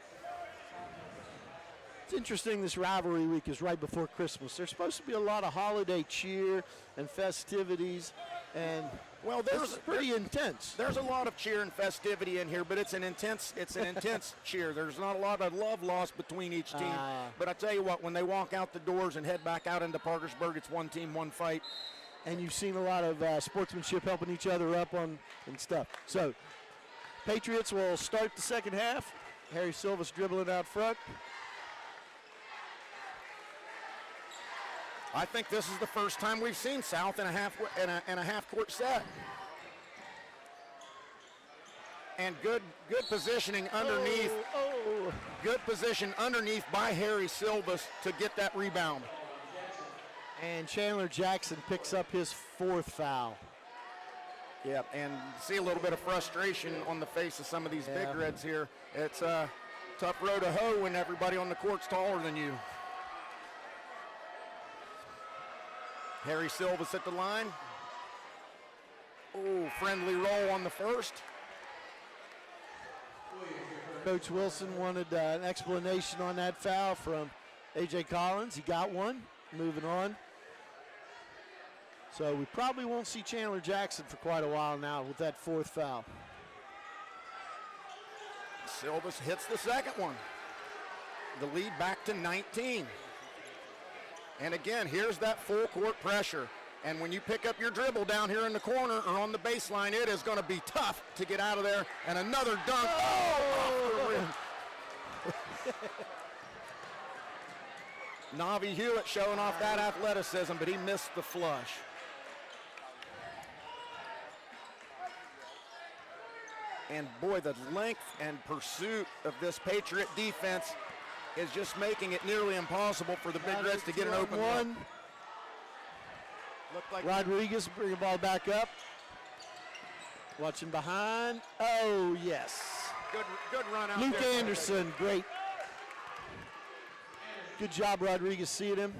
B: It's interesting this rivalry week is right before Christmas. There's supposed to be a lot of holiday cheer and festivities, and
C: well,
B: there's pretty intense.
C: There's a lot of cheer and festivity in here, but it's an intense cheer. There's not a lot of love lost between each team. But I tell you what, when they walk out the doors and head back out into Parkersburg, it's one team, one fight.
B: And you've seen a lot of sportsmanship helping each other up and stuff. So Patriots will start the second half. Harry Silvas dribbling out front.
C: I think this is the first time we've seen South in a half court set. And good positioning underneath. Good position underneath by Harry Silvas to get that rebound.
B: And Chandler Jackson picks up his 4th foul.
C: Yeah, and see a little bit of frustration on the face of some of these Big Reds here. It's a tough row to hoe when everybody on the court's taller than you. Harry Silva's at the line. Oh, friendly roll on the first.
B: Coach Wilson wanted an explanation on that foul from A.J. Collins. He got one. Moving on. So we probably won't see Chandler Jackson for quite a while now with that fourth foul.
C: Silvas hits the second one. The lead back to 19. And again, here's that full court pressure. And when you pick up your dribble down here in the corner or on the baseline, it is going to be tough to get out of there. And another dunk. Oh! Navi Hewitt showing off that athleticism, but he missed the flush. And boy, the length and pursuit of this Patriot defense is just making it nearly impossible for the Big Reds to get an open one.
B: Looked like Rodriguez bring the ball back up. Watching behind. Oh, yes.
C: Good run out
B: Luke
C: there.
B: Anderson, great. Good job, Rodriguez, seeing him.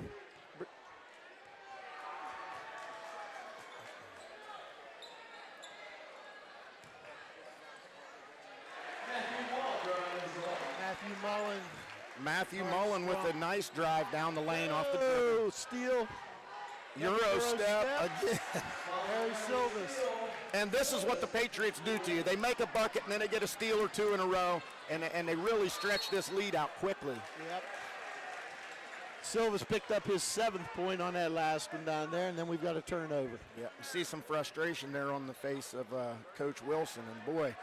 C: Matthew Mullen with a nice drive down the lane off the
B: dribble.
C: dribble.
B: Steal.
C: Euro step again.
B: Harry Silvas.
C: And this is what the Patriots do to you. They make a bucket and then they get a steal or two in a row, and they really stretch this lead out quickly.
B: Yep. Silvas picked up his 7th point on that last one down there, and then we've got a turnover.
C: Yeah, you see some frustration there on the face of Coach Wilson, and boy,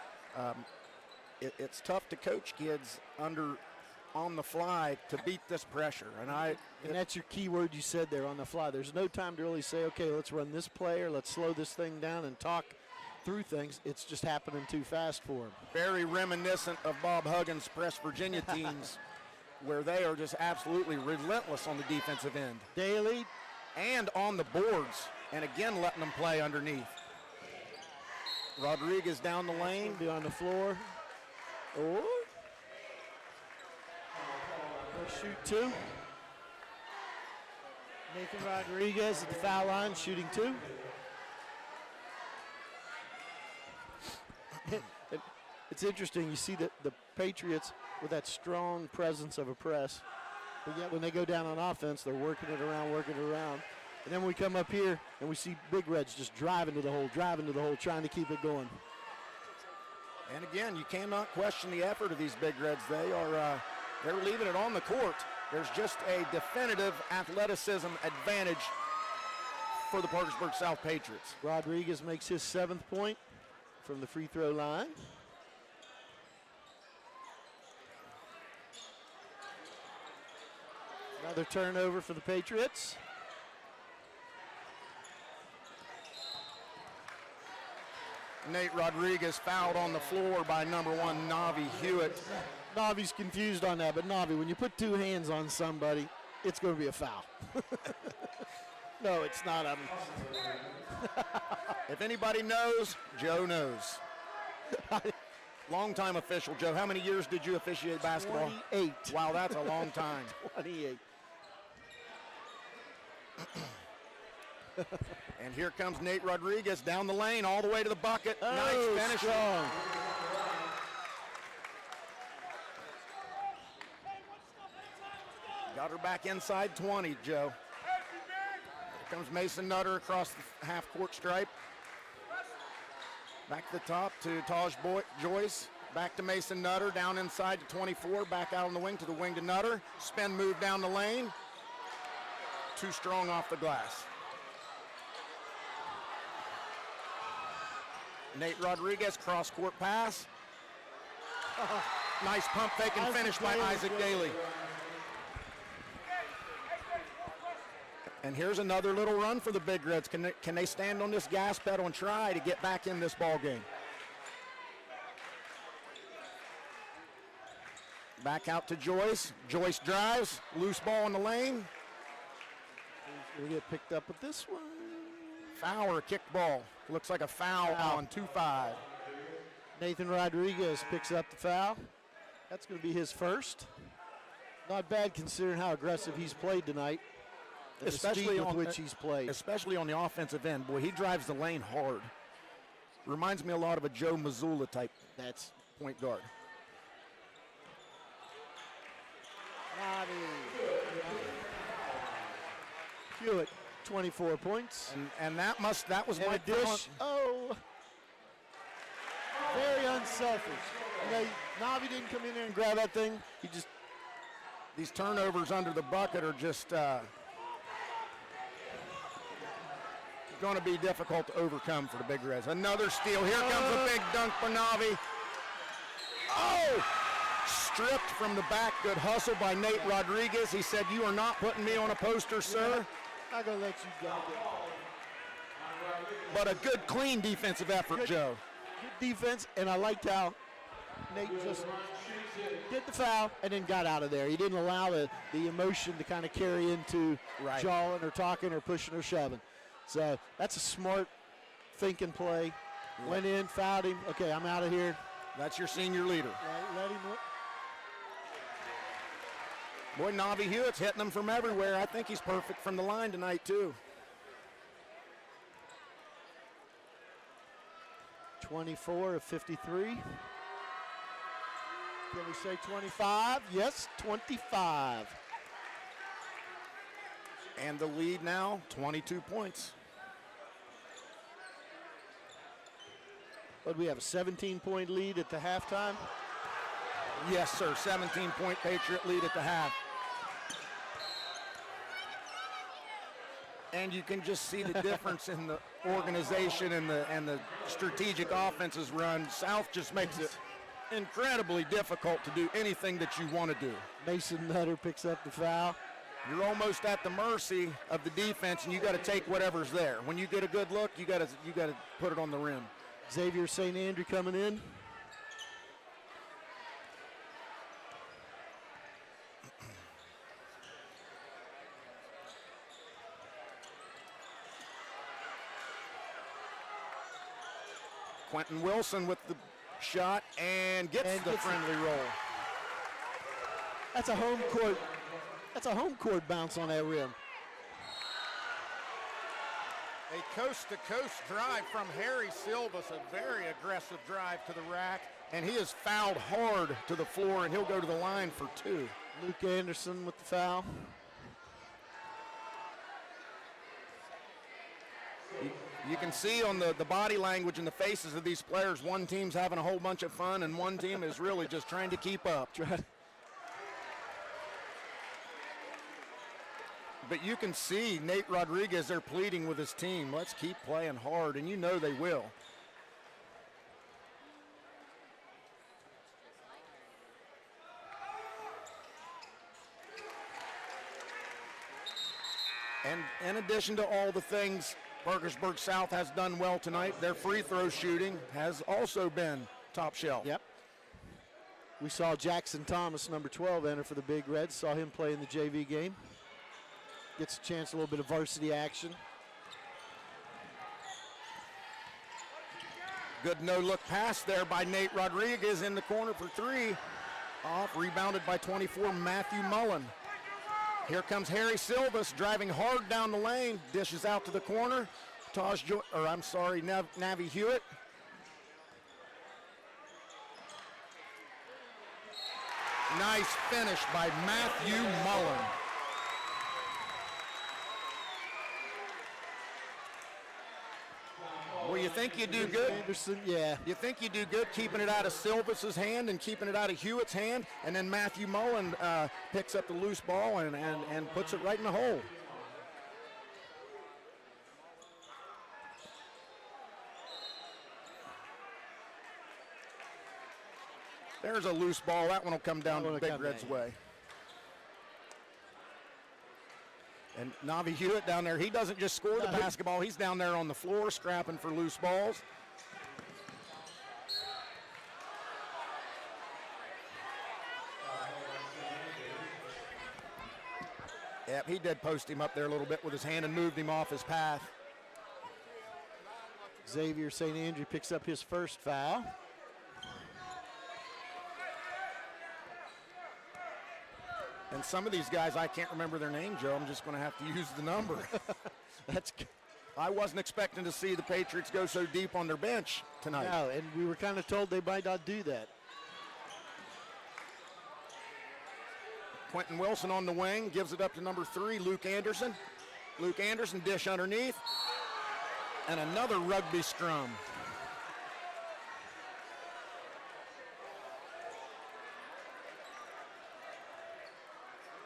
C: it's tough to coach kids on the fly to beat this pressure.
B: And that's your key word you said there, on the fly. There's no time to really say, okay, let's run this play or let's slow this thing down and talk through things. It's just happening too fast for him.
C: Very reminiscent of Bob Huggins' Press Virginia teams, where they are just absolutely relentless on the defensive end.
B: Daly.
C: And on the boards, and again letting them play underneath. Rodriguez down the lane.
B: Be on the floor. Oh. Shoot two. Nathan Rodriguez at the foul line, shooting two. It's interesting, you see the Patriots with that strong presence of a press, but yet when they go down on offense, they're working it around. And then we come up here and we see Big Reds just driving to the hole, trying to keep it going.
C: And again, you cannot question the effort of these Big Reds. They're leaving it on the court. There's just a definitive athleticism advantage for the Parkersburg South Patriots.
B: Rodriguez makes his 7th point from the free throw line. Another turnover for the Patriots.
C: Nate Rodriguez fouled on the floor by number 1, Navi Hewitt.
B: Navi's confused on that, but Navi, when you put 2 hands on somebody, it's going to be a foul. No, it's not.
C: If anybody knows, Joe knows. Long-time official, Joe. How many years did you officiate basketball?
B: 28.
C: Wow, that's a long time.
B: 28.
C: And here comes Nate Rodriguez down the lane all the way to the bucket.
B: Oh,
C: nice finish.
B: Strong.
C: Got her back inside 20, Joe. Here comes Mason Nutter across the half-court stripe. Back to the top to Taj Joyce. Back to Mason Nutter, down inside to 24. Back out on the wing to Nutter. Spin move down the lane. Too strong off the glass. Nate Rodriguez, cross-court pass. Nice pump fake and finish by Isaac Daly. And here's another little run for the Big Reds. Can they stand on this gas pedal and try to get back in this ball game? Back out to Joyce. Joyce drives. Loose ball in the lane.
B: We'll get picked up with this one.
C: Foul or a kicked ball? Looks like a foul on 2-5.
B: Nathan Rodriguez picks up the foul. That's going to be his first. Not bad considering how aggressive he's played tonight.
C: Especially
B: on
C: on
B: which he's played.
C: Especially on the offensive end. Boy, he drives the lane hard. Reminds me a lot of a Joe Mazzulla type. That's point guard.
B: Hewitt, 24 points.
C: And that was
B: and
C: my
B: a dish. Oh, very unselfish. You know, Navi didn't come in there and grab that thing. He just
C: these turnovers under the bucket are just going to be difficult to overcome for the Big Reds. Another steal. Here comes a big dunk for Navi. Oh! Stripped from the back. Good hustle by Nate Rodriguez. He said, "You are not putting me on a poster, sir."
B: I'm not going to let you go.
C: But a good, clean defensive effort, Joe.
B: Good defense, and I liked how Nate just did the foul and then got out of there. He didn't allow the emotion to kind of carry into jawing or talking or pushing or shoving. So that's a smart thinking play.
C: Yeah.
B: Went in, fouled him. Okay, I'm out of here.
C: That's your senior leader.
B: Let him.
C: Boy, Navi Hewitt's hitting them from everywhere. I think he's perfect from the line tonight, too.
B: 24 of 53. Can we say 25? Yes, 25.
C: And the lead now, 22 points.
B: But we have a 17-point lead at the halftime.
C: Yes, sir. 17-point Patriot lead at the half. And you can just see the difference in the organization and the strategic offenses run. South just makes it incredibly difficult to do anything that you want to do.
B: Mason Nutter picks up the foul.
C: You're almost at the mercy of the defense, and you got to take whatever's there. When you get a good look, you got to put it on the rim.
B: Xavier St. Andrew coming in.
C: Quentin Wilson with the shot and gets the friendly roll.
B: That's a home court. That's a home court bounce on that rim.
C: A coast-to-coast drive from Harry Silvas, a very aggressive drive to the rack, and he is fouled hard to the floor, and he'll go to the line for two.
B: Luke Anderson with the foul.
C: You can see on the body language and the faces of these players, one team's having a whole bunch of fun, and one team is really just trying to keep up. But you can see Nate Rodriguez, they're pleading with his team. Let's keep playing hard, and you know they will. And in addition to all the things Parkersburg South has done well tonight, their free throw shooting has also been top shelf.
B: Yep. We saw Jackson Thomas, number 12, enter for the Big Reds. Saw him play in the JV game. Gets a chance, a little bit of varsity action.
C: Good no-look pass there by Nate Rodriguez in the corner for three. Off, rebounded by 24, Matthew Mullen. Here comes Harry Silvas driving hard down the lane, dishes out to the corner. Navi Hewitt. Nice finish by Matthew Mullen. Well, you think you do good?
B: Anderson, yeah.
C: You think you do good keeping it out of Silvas's hand and keeping it out of Hewitt's hand, and then Matthew Mullen picks up the loose ball and puts it right in the hole. There's a loose ball. That one will come down the Big Red's way. And Navi Hewitt down there, he doesn't just score the basketball. He's down there on the floor scrapping for loose balls. Yep, he did post him up there a little bit with his hand and moved him off his path.
B: Xavier St. Andrew picks up his first foul.
C: And some of these guys, I can't remember their name, Joe. I'm just going to have to use the number. I wasn't expecting to see the Patriots go so deep on their bench tonight.
B: No, and we were kind of told they might not do that.
C: Quentin Wilson on the wing, gives it up to number 3, Luke Anderson. Luke Anderson, dish underneath. And another rugby scrum.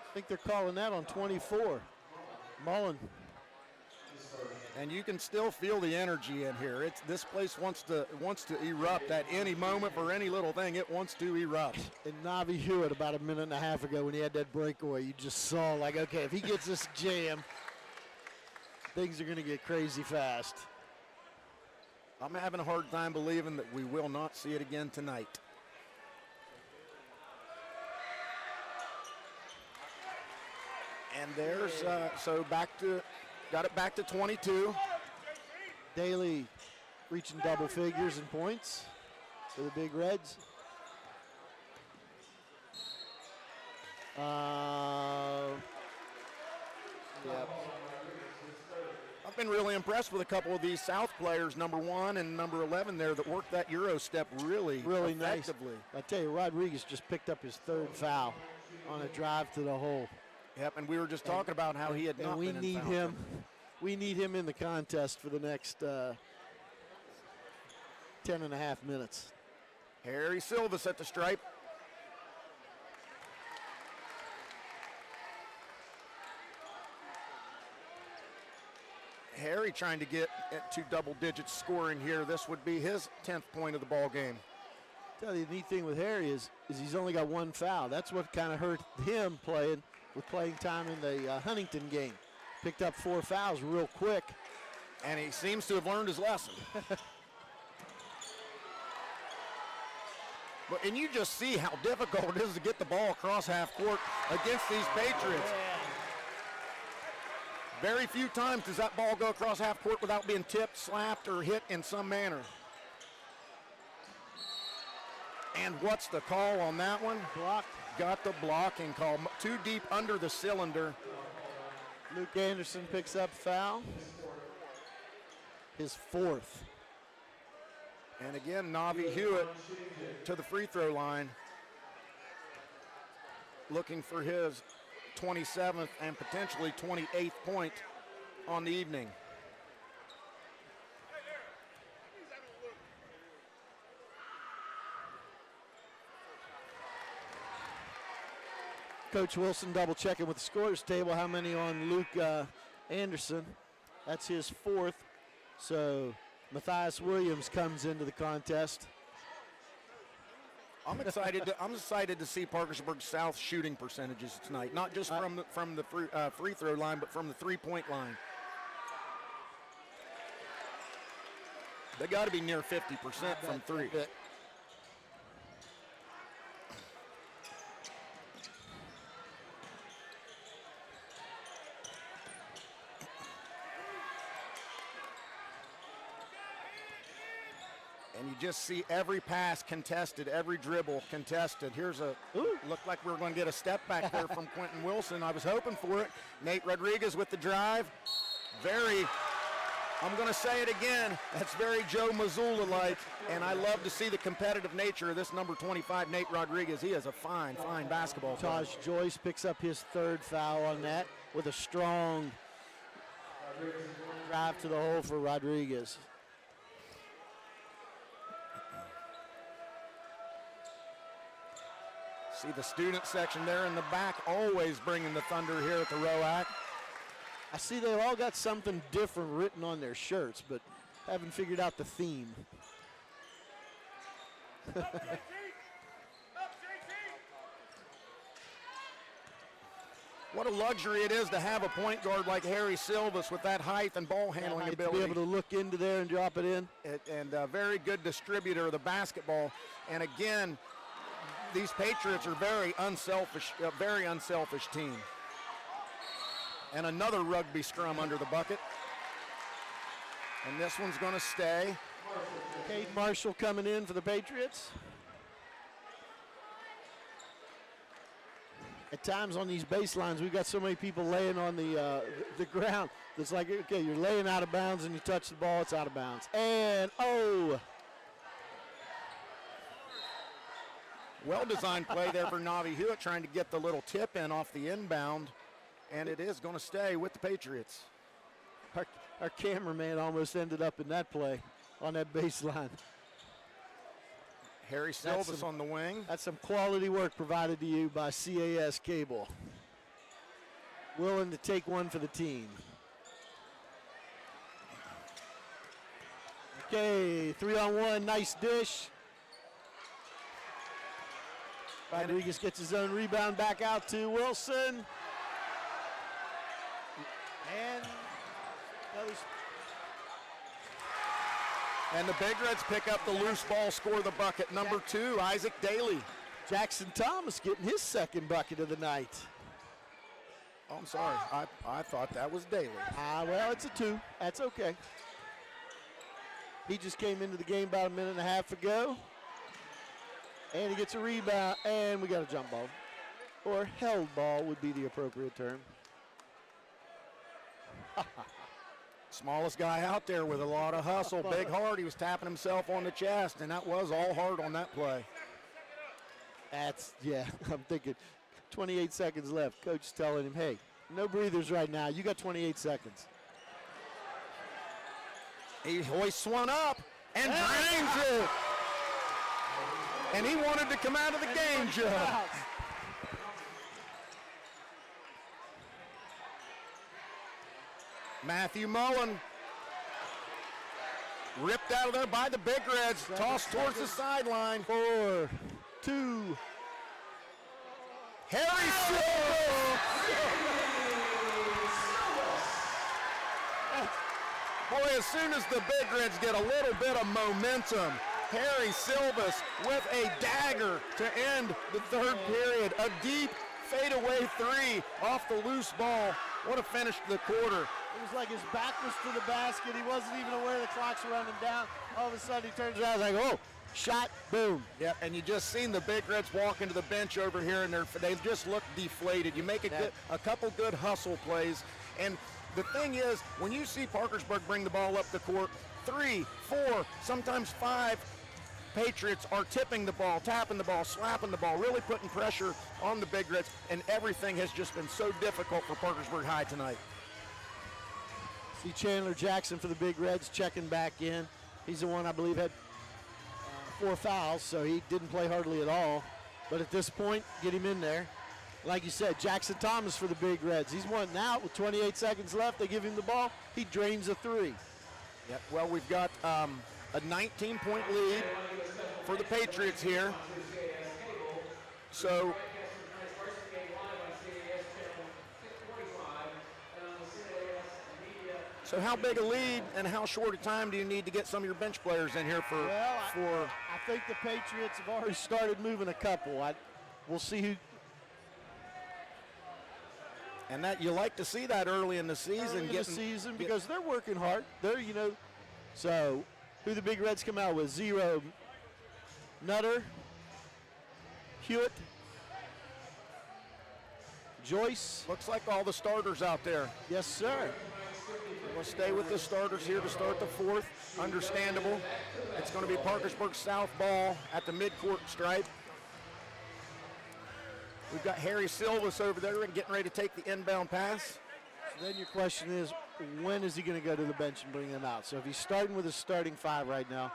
B: I think they're calling that on 24. Mullen.
C: And you can still feel the energy in here. This place wants to erupt at any moment for any little thing. It wants to erupt.
B: And Navi Hewitt about a minute and a half ago when he had that breakaway, you just saw like, okay, if he gets this jam, things are going to get crazy fast.
C: I'm having a hard time believing that we will not see it again tonight. And there's, so got it back to 22.
B: Daly reaching double figures in points for the Big Reds. Yep.
C: I've been really impressed with a couple of these South players, number 1 and number 11 there, that worked that Euro step really effectively.
B: Nice. I tell you, Rodriguez just picked up his 3rd foul on a drive to the hole.
C: Yep, and we were just talking about how he had not been in foul trouble.
B: We need him in the contest for the next 10 and a half minutes.
C: Harry Silvas at the stripe. Harry trying to get to double digits scoring here. This would be his 10th point of the ball game.
B: Tell you the neat thing with Harry is he's only got 1 foul. That's what kind of hurt him playing time in the Huntington game. Picked up 4 fouls real quick.
C: And he seems to have learned his lesson. And you just see how difficult it is to get the ball across half court against these Patriots. Very few times does that ball go across half court without being tipped, slapped, or hit in some manner. And what's the call on that one?
B: Blocked.
C: Got the blocking call. Too deep under the cylinder.
B: Luke Anderson picks up foul. His 4th.
C: And again, Navi Hewitt to the free throw line, looking for his 27th and potentially 28th point on the evening.
B: Coach Wilson double checking with the scores table how many on Luke Anderson. That's his 4th. So Matthias Williams comes into the contest.
C: I'm excited to see Parkersburg South shooting percentages tonight, not just from the free throw line, but from the 3-point line. They got to be near 50% from 3. And you just see every pass contested, every dribble contested. Here's looked like we were going to get a step back there from Quentin Wilson. I was hoping for it. Nate Rodriguez with the drive. I'm going to say it again, that's very Joe Mazzulla-like, and I love to see the competitive nature of this number 25, Nate Rodriguez. He is a fine, fine basketball player.
B: Taj Joyce picks up his 3rd foul on that with a strong drive to the hole for Rodriguez.
C: See the student section there in the back, always bringing the thunder here at the ROAC.
B: I see they've all got something different written on their shirts, but haven't figured out the theme.
C: What a luxury it is to have a point guard like Harry Silvas with that height and ball handling ability.
B: To be able to look into there and drop it in.
C: And a very good distributor of the basketball. And again, these Patriots are very unselfish team. And another rugby scrum under the bucket. And this one's going to stay.
B: Cade Marshall coming in for the Patriots. At times on these baselines, we've got so many people laying on the ground. It's like, okay, you're laying out of bounds and you touch the ball, it's out of bounds. And, oh!
C: Well-designed play there for Navi Hewitt, trying to get the little tip in off the inbound, and it is going to stay with the Patriots.
B: Our cameraman almost ended up in that play on that baseline.
C: Harry Silvas on the wing.
B: That's some quality work provided to you by CAS Cable. Willing to take one for the team. Okay, 3-on-1, nice dish. Rodriguez gets his own rebound back out to Wilson.
C: And the Big Reds pick up the loose ball, score the bucket. Number 2, Isaac Daly.
B: Jackson Thomas getting his second bucket of the night.
C: Oh, I'm sorry. I thought that was Daly.
B: Well, it's a 2. That's okay. He just came into the game about a minute and a half ago. And he gets a rebound, and we got a jump ball. Or held ball would be the appropriate term.
C: Smallest guy out there with a lot of hustle. Big hard. He was tapping himself on the chest, and that was all hard on that play.
B: That's, yeah, I'm thinking 28 seconds left. Coach is telling him, hey, no breathers right now. You got 28 seconds.
C: He hoists one up and drains it. And he wanted to come out of the game, Joe. Matthew Mullen ripped out of there by the Big Reds, tossed towards the sideline.
B: 4, 2.
C: Harry Silvas. Boy, as soon as the Big Reds get a little bit of momentum, Harry Silvas with a dagger to end the third period. A deep fadeaway 3 off the loose ball. What a finish to the quarter.
B: It was like his back was to the basket. He wasn't even aware the clock's running down. All of a sudden he turns around like, oh, shot, boom.
C: Yep, and you just seen the Big Reds walk into the bench over here, and they just look deflated. You make a couple good hustle plays, and the thing is, when you see Parkersburg bring the ball up the court, 3, 4, sometimes 5 Patriots are tipping the ball, tapping the ball, slapping the ball, really putting pressure on the Big Reds, and everything has just been so difficult for Parkersburg High tonight.
B: See Chandler Jackson for the Big Reds checking back in. He's the one I believe had 4 fouls, so he didn't play hardly at all. But at this point, get him in there. Like you said, Jackson Thomas for the Big Reds. He's wanting out with 28 seconds left. They give him the ball. He drains a 3.
C: Yep. Well, we've got a 19-point lead for the Patriots here. So how big a lead and how short a time do you need to get some of your bench players in here for?
B: Well, I think the Patriots have already started moving a couple. We'll see who.
C: And that you like to see that early in the season.
B: Because they're working hard. They're, so who the Big Reds come out with? 0, Nutter, Hewitt, Joyce.
C: Looks like all the starters out there.
B: Yes, sir.
C: We'll stay with the starters here to start the 4th. Understandable. It's going to be Parkersburg South ball at the midcourt stripe. We've got Harry Silvas over there and getting ready to take the inbound pass.
B: So then your question is, when is he going to go to the bench and bring them out? So if he's starting with a starting 5 right now,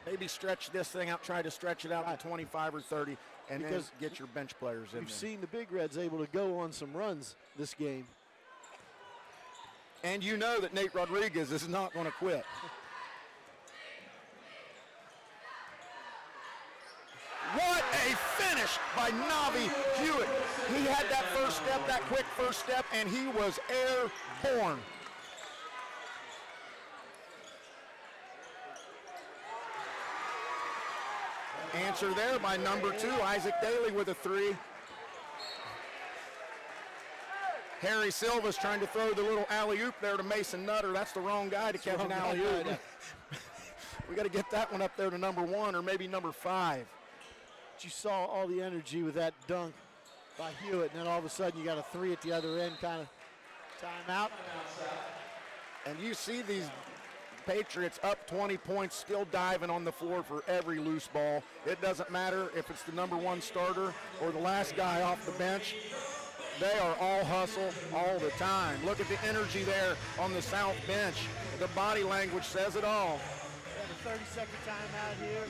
C: maybe stretch this thing out, try to stretch it out to 25 or 30, and then get your bench players in there.
B: We've seen the Big Reds able to go on some runs this game.
C: And you know that Nate Rodriguez is not going to quit. What a finish by Navi Hewitt. He had that first step, that quick first step, and he was airborne. Answer there by number 2, Isaac Daly with a 3. Harry Silva's trying to throw the little alley-oop there to Mason Nutter. That's the wrong guy to catch an alley-oop. We got to get that one up there to number 1 or maybe number 5.
B: But you saw all the energy with that dunk by Hewitt, and then all of a sudden you got a 3 at the other end, kind of timeout.
C: And you see these Patriots up 20 points, still diving on the floor for every loose ball. It doesn't matter if it's the number 1 starter or the last guy off the bench. They are all hustle all the time. Look at the energy there on the south bench. The body language says it all.
B: We have a 30-second timeout here.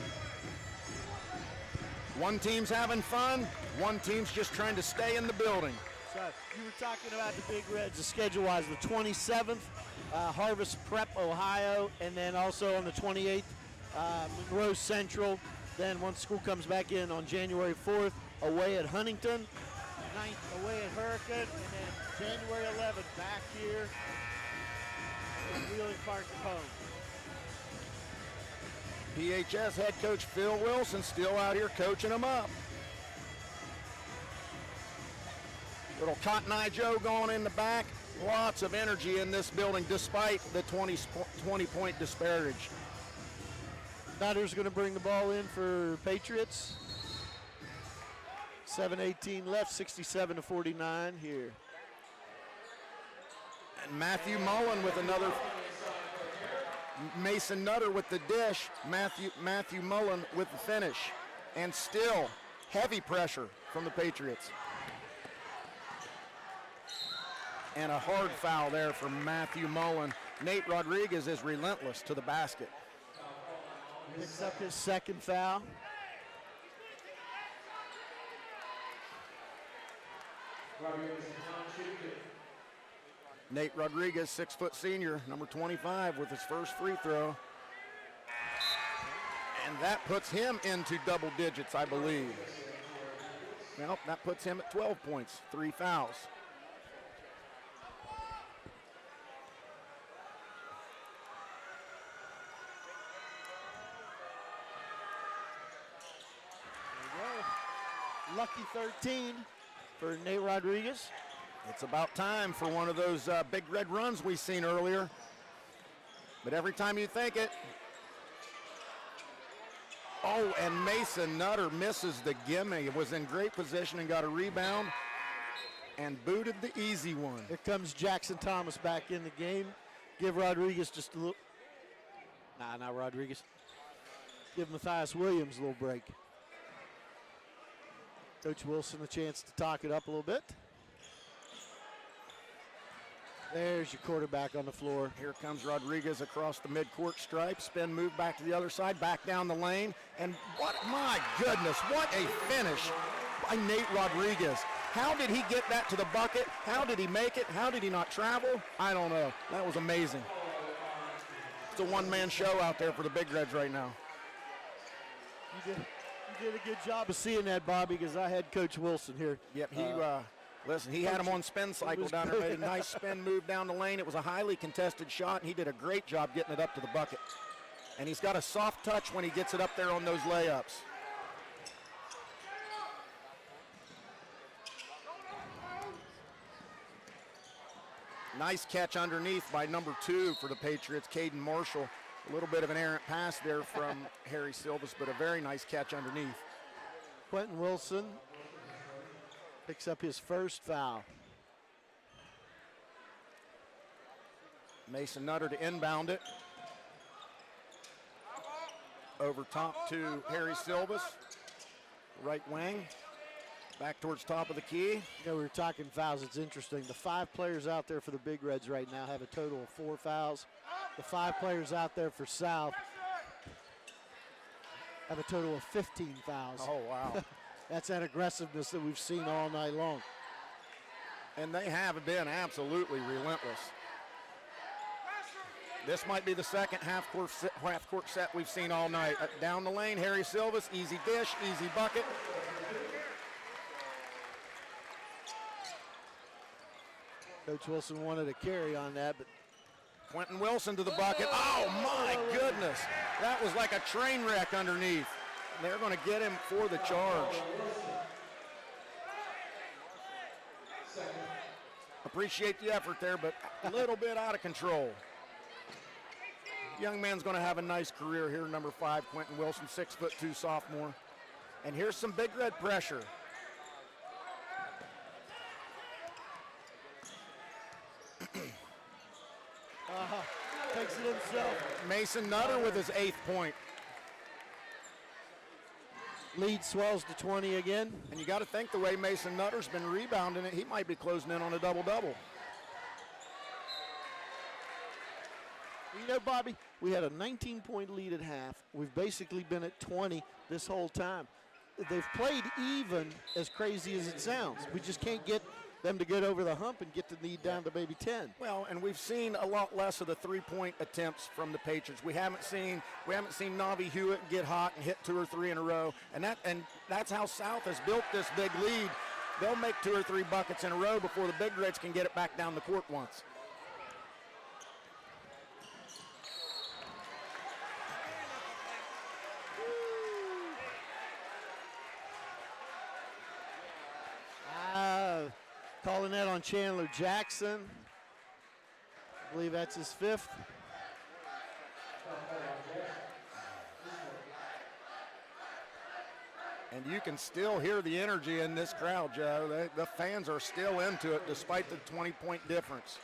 C: One team's having fun, one team's just trying to stay in the building.
B: So you were talking about the Big Reds, the schedule-wise, the 27th, Harvest Prep, Ohio, and then also on the 28th, Monroe Central. Then once school comes back in on January 4th, away at Huntington, 9th away at Hurricane, and then January 11th back here in Wheeling Park at home.
C: PHS head coach Phil Wilson still out here coaching them up. Little Cotton Eye Joe going in the back. Lots of energy in this building despite the 20-point disparage.
B: Nutter's going to bring the ball in for Patriots. 7:18 left, 67-49 here.
C: And Matthew Mullen with another. Mason Nutter with the dish. Matthew Mullen with the finish. And still heavy pressure from the Patriots. And a hard foul there from Matthew Mullen. Nate Rodriguez is relentless to the basket.
B: Picks up his second foul.
C: Nate Rodriguez, 6-foot senior, number 25 with his first free throw. And that puts him into double digits, I believe. Well, that puts him at 12 points, 3 fouls.
B: Lucky 13 for Nate Rodriguez.
C: It's about time for one of those big red runs we've seen earlier. But every time you think it. Oh, and Mason Nutter misses the gimme. It was in great position and got a rebound and booted the easy one.
B: Here comes Jackson Thomas back in the game. Give Rodriguez just a little. Not Rodriguez. Give Matthias Williams a little break. Coach Wilson a chance to talk it up a little bit. There's your quarterback on the floor.
C: Here comes Rodriguez across the midcourt stripe. Spin move back to the other side, back down the lane. And what, my goodness, what a finish by Nate Rodriguez. How did he get that to the bucket? How did he make it? How did he not travel? I don't know. That was amazing. It's a one-man show out there for the Big Reds right now.
B: You did a good job of seeing that, Bobby, because I had Coach Wilson here.
C: Yep, listen, he had him on spin cycle down there, made a nice spin move down the lane. It was a highly contested shot, and he did a great job getting it up to the bucket. And he's got a soft touch when he gets it up there on those layups. Nice catch underneath by number 2 for the Patriots, Caden Marshall. A little bit of an errant pass there from Harry Silvas, but a very nice catch underneath.
B: Quentin Wilson picks up his first foul.
C: Mason Nutter to inbound it. Over top to Harry Silvas, right wing. Back towards top of the key.
B: You know, we were talking fouls. It's interesting. The 5 players out there for the Big Reds right now have a total of 4 fouls. The 5 players out there for South have a total of 15 fouls.
C: Oh, wow.
B: That's that aggressiveness that we've seen all night long.
C: And they have been absolutely relentless. This might be the second half-court set we've seen all night. Down the lane, Harry Silvas, easy dish, easy bucket.
B: Coach Wilson wanted a carry on that, but
C: Quentin Wilson to the bucket. Oh, my goodness. That was like a train wreck underneath. They're going to get him for the charge. A Appreciate the effort there, but a little bit out of control. Young man's going to have a nice career here, number 5, Quentin Wilson, 6'2" sophomore. And here's some Big Red pressure.
B: Takes it himself.
C: Mason Nutter with his 8th point.
B: Lead swells to 20 again.
C: And you got to think the way Mason Nutter's been rebounding it, he might be closing in on a double-double.
B: You know, Bobby, we had a 19-point lead at half. We've basically been at 20 this whole time. They've played even, as crazy as it sounds. We just can't get them to get over the hump and get the lead down to maybe 10.
C: Well, and we've seen a lot less of the three-point attempts from the Patriots. We haven't seen Navi Hewitt get hot and hit 2 or 3 in a row, and that's how South has built this big lead. They'll make 2 or 3 buckets in a row before the Big Reds can get it back down the court once.
B: Calling that on Chandler Jackson. I believe that's his 5th.
C: And you can still hear the energy in this crowd, Joe. The fans are still into it despite the 20-point difference.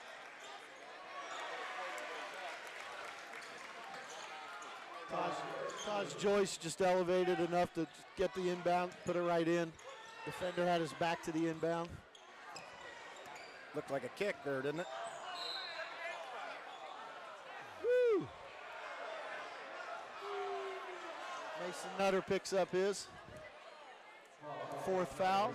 B: Taj Joyce just elevated enough to get the inbound, put it right in. Defender had his back to the inbound.
C: Looked like a kick there, didn't it?
B: Woo! Mason Nutter picks up his 4th foul.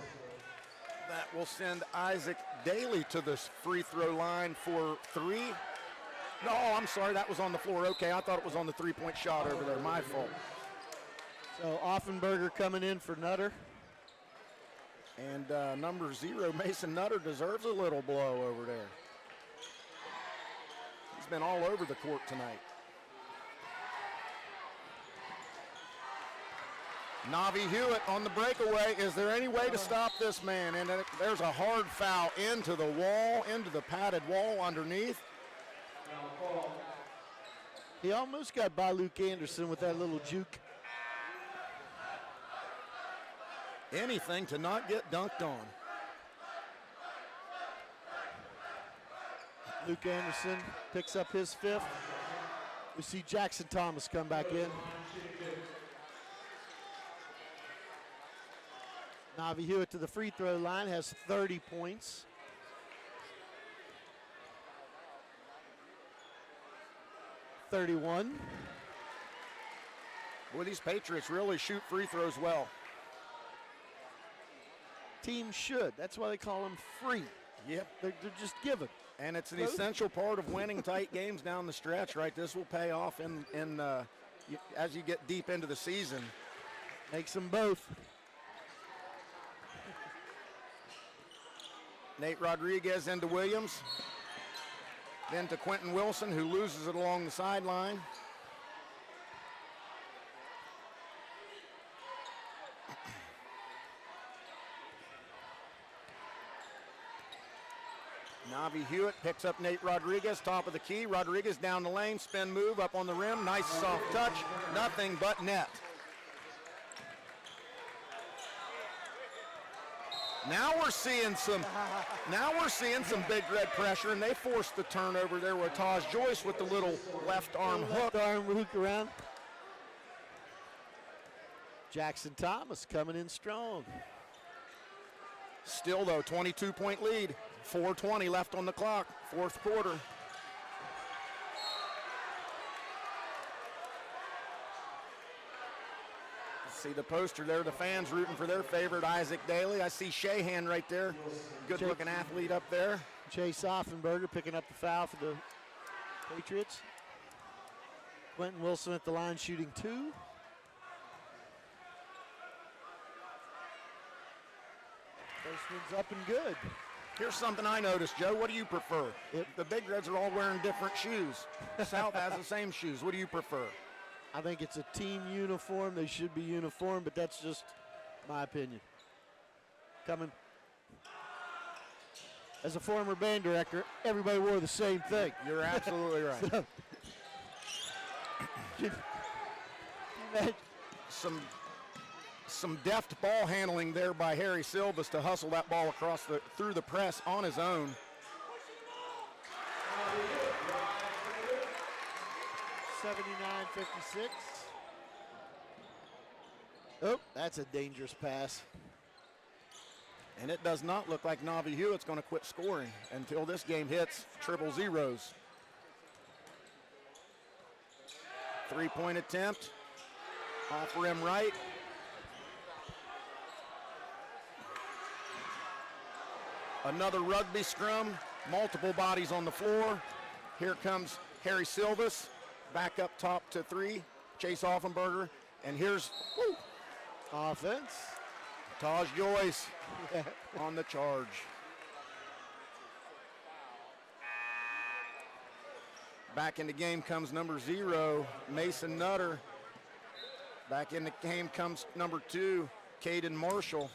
C: That will send Isaac Daly to the free throw line for 3. No, I'm sorry, that was on the floor. Okay, I thought it was on the 3-point shot over there. My fault.
B: So Offenberger coming in for Nutter.
C: And number 0, Mason Nutter, deserves a little blow over there. He's been all over the court tonight. Navi Hewitt on the breakaway. Is there any way to stop this man? And there's a hard foul into the wall, into the padded wall underneath.
B: He almost got by Luke Anderson with that little juke.
C: Anything to not get dunked on.
B: Luke Anderson picks up his 5th. We see Jackson Thomas come back in. Navi Hewitt to the free throw line, has 30 points. .31.
C: Well, these Patriots really shoot free throws well.
B: Teams should. That's why they call them free.
C: Yep.
B: They're just given.
C: And it's an essential part of winning tight games down the stretch, right? This will pay off as you get deep into the season.
B: Makes them both.
C: Nate Rodriguez into Williams. Then to Quentin Wilson, who loses it along the sideline. Navi Hewitt picks up Nate Rodriguez, top of the key. Rodriguez down the lane, spin move, up on the rim. Nice soft touch, nothing but net. Now we're seeing some Big Red pressure, and they forced the turnover there with Taj Joyce with the little left arm hook.
B: Around. Jackson Thomas coming in strong.
C: Still though, 22-point lead. 4:20 left on the clock, 4th quarter. See the poster there, the fans rooting for their favorite, Isaac Daly. I see Shahan right there, good-looking athlete up there.
B: Chase Offenberger picking up the foul for the Patriots. Quentin Wilson at the line shooting 2. First one's up and good.
C: Here's something I noticed, Joe. What do you prefer? The Big Reds are all wearing different shoes. South has the same shoes. What do you prefer?
B: I think it's a team uniform. They should be uniform, but that's just my opinion. Coming. as a former band director, everybody wore the same thing.
C: You're absolutely right. Some deft ball handling there by Harry Silvas to hustle that ball across through the press on his own.
B: $79.56. Oh, that's a dangerous pass.
C: And it does not look like Navi Hewitt's going to quit scoring until this game hits triple zeros. 3-point attempt. Off rim right. Another rugby scrum. Multiple bodies on the floor. Here comes Harry Silvas. Back up top to three. Chase Offenberger. And here's
B: offense.
C: Taj Joyce on the charge. Back in the game comes number 0, Mason Nutter. Back in the game comes number 2, Caden Marshall.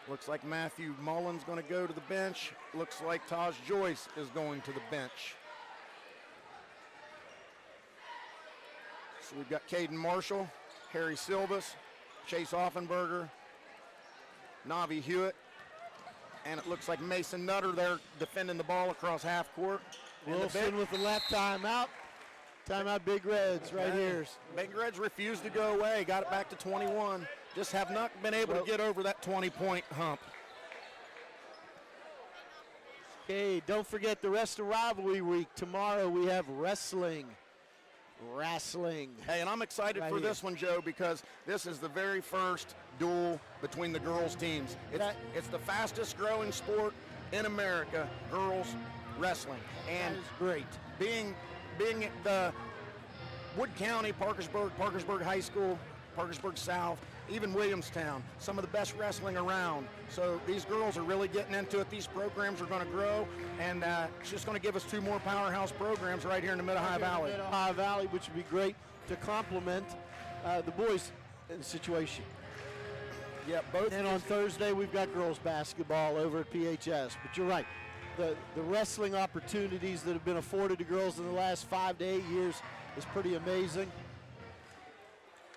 C: Looks like Matthew Mullen's going to go to the bench. Looks like Taj Joyce is going to the bench. So we've got Caden Marshall, Harry Silvas, Chase Offenberger, Navi Hewitt, and it looks like Mason Nutter there defending the ball across half court.
B: Wilson with the left timeout. Timeout Big Reds right here.
C: Big Reds refused to go away, got it back to 21. Just have not been able to get over that 20-point hump.
B: Okay, don't forget the rest of rivalry week. Tomorrow we have wrestling.
C: Hey, and I'm excited for this one, Joe, because this is the very first duel between the girls' teams. It's the fastest growing sport in America, girls wrestling. And
B: that is great.
C: Being the Wood County, Parkersburg High School, Parkersburg South, even Williamstown, some of the best wrestling around. So these girls are really getting into it. These programs are going to grow, and it's just going to give us 2 more powerhouse programs right here in the Mid-Ohio Valley.
B: Mid-Ohio Valley, which would be great to complement the boys in the situation.
C: Yeah, both.
B: And on Thursday, we've got girls basketball over at PHS. But you're right. The wrestling opportunities that have been afforded to girls in the last 5 to 8 years is pretty amazing.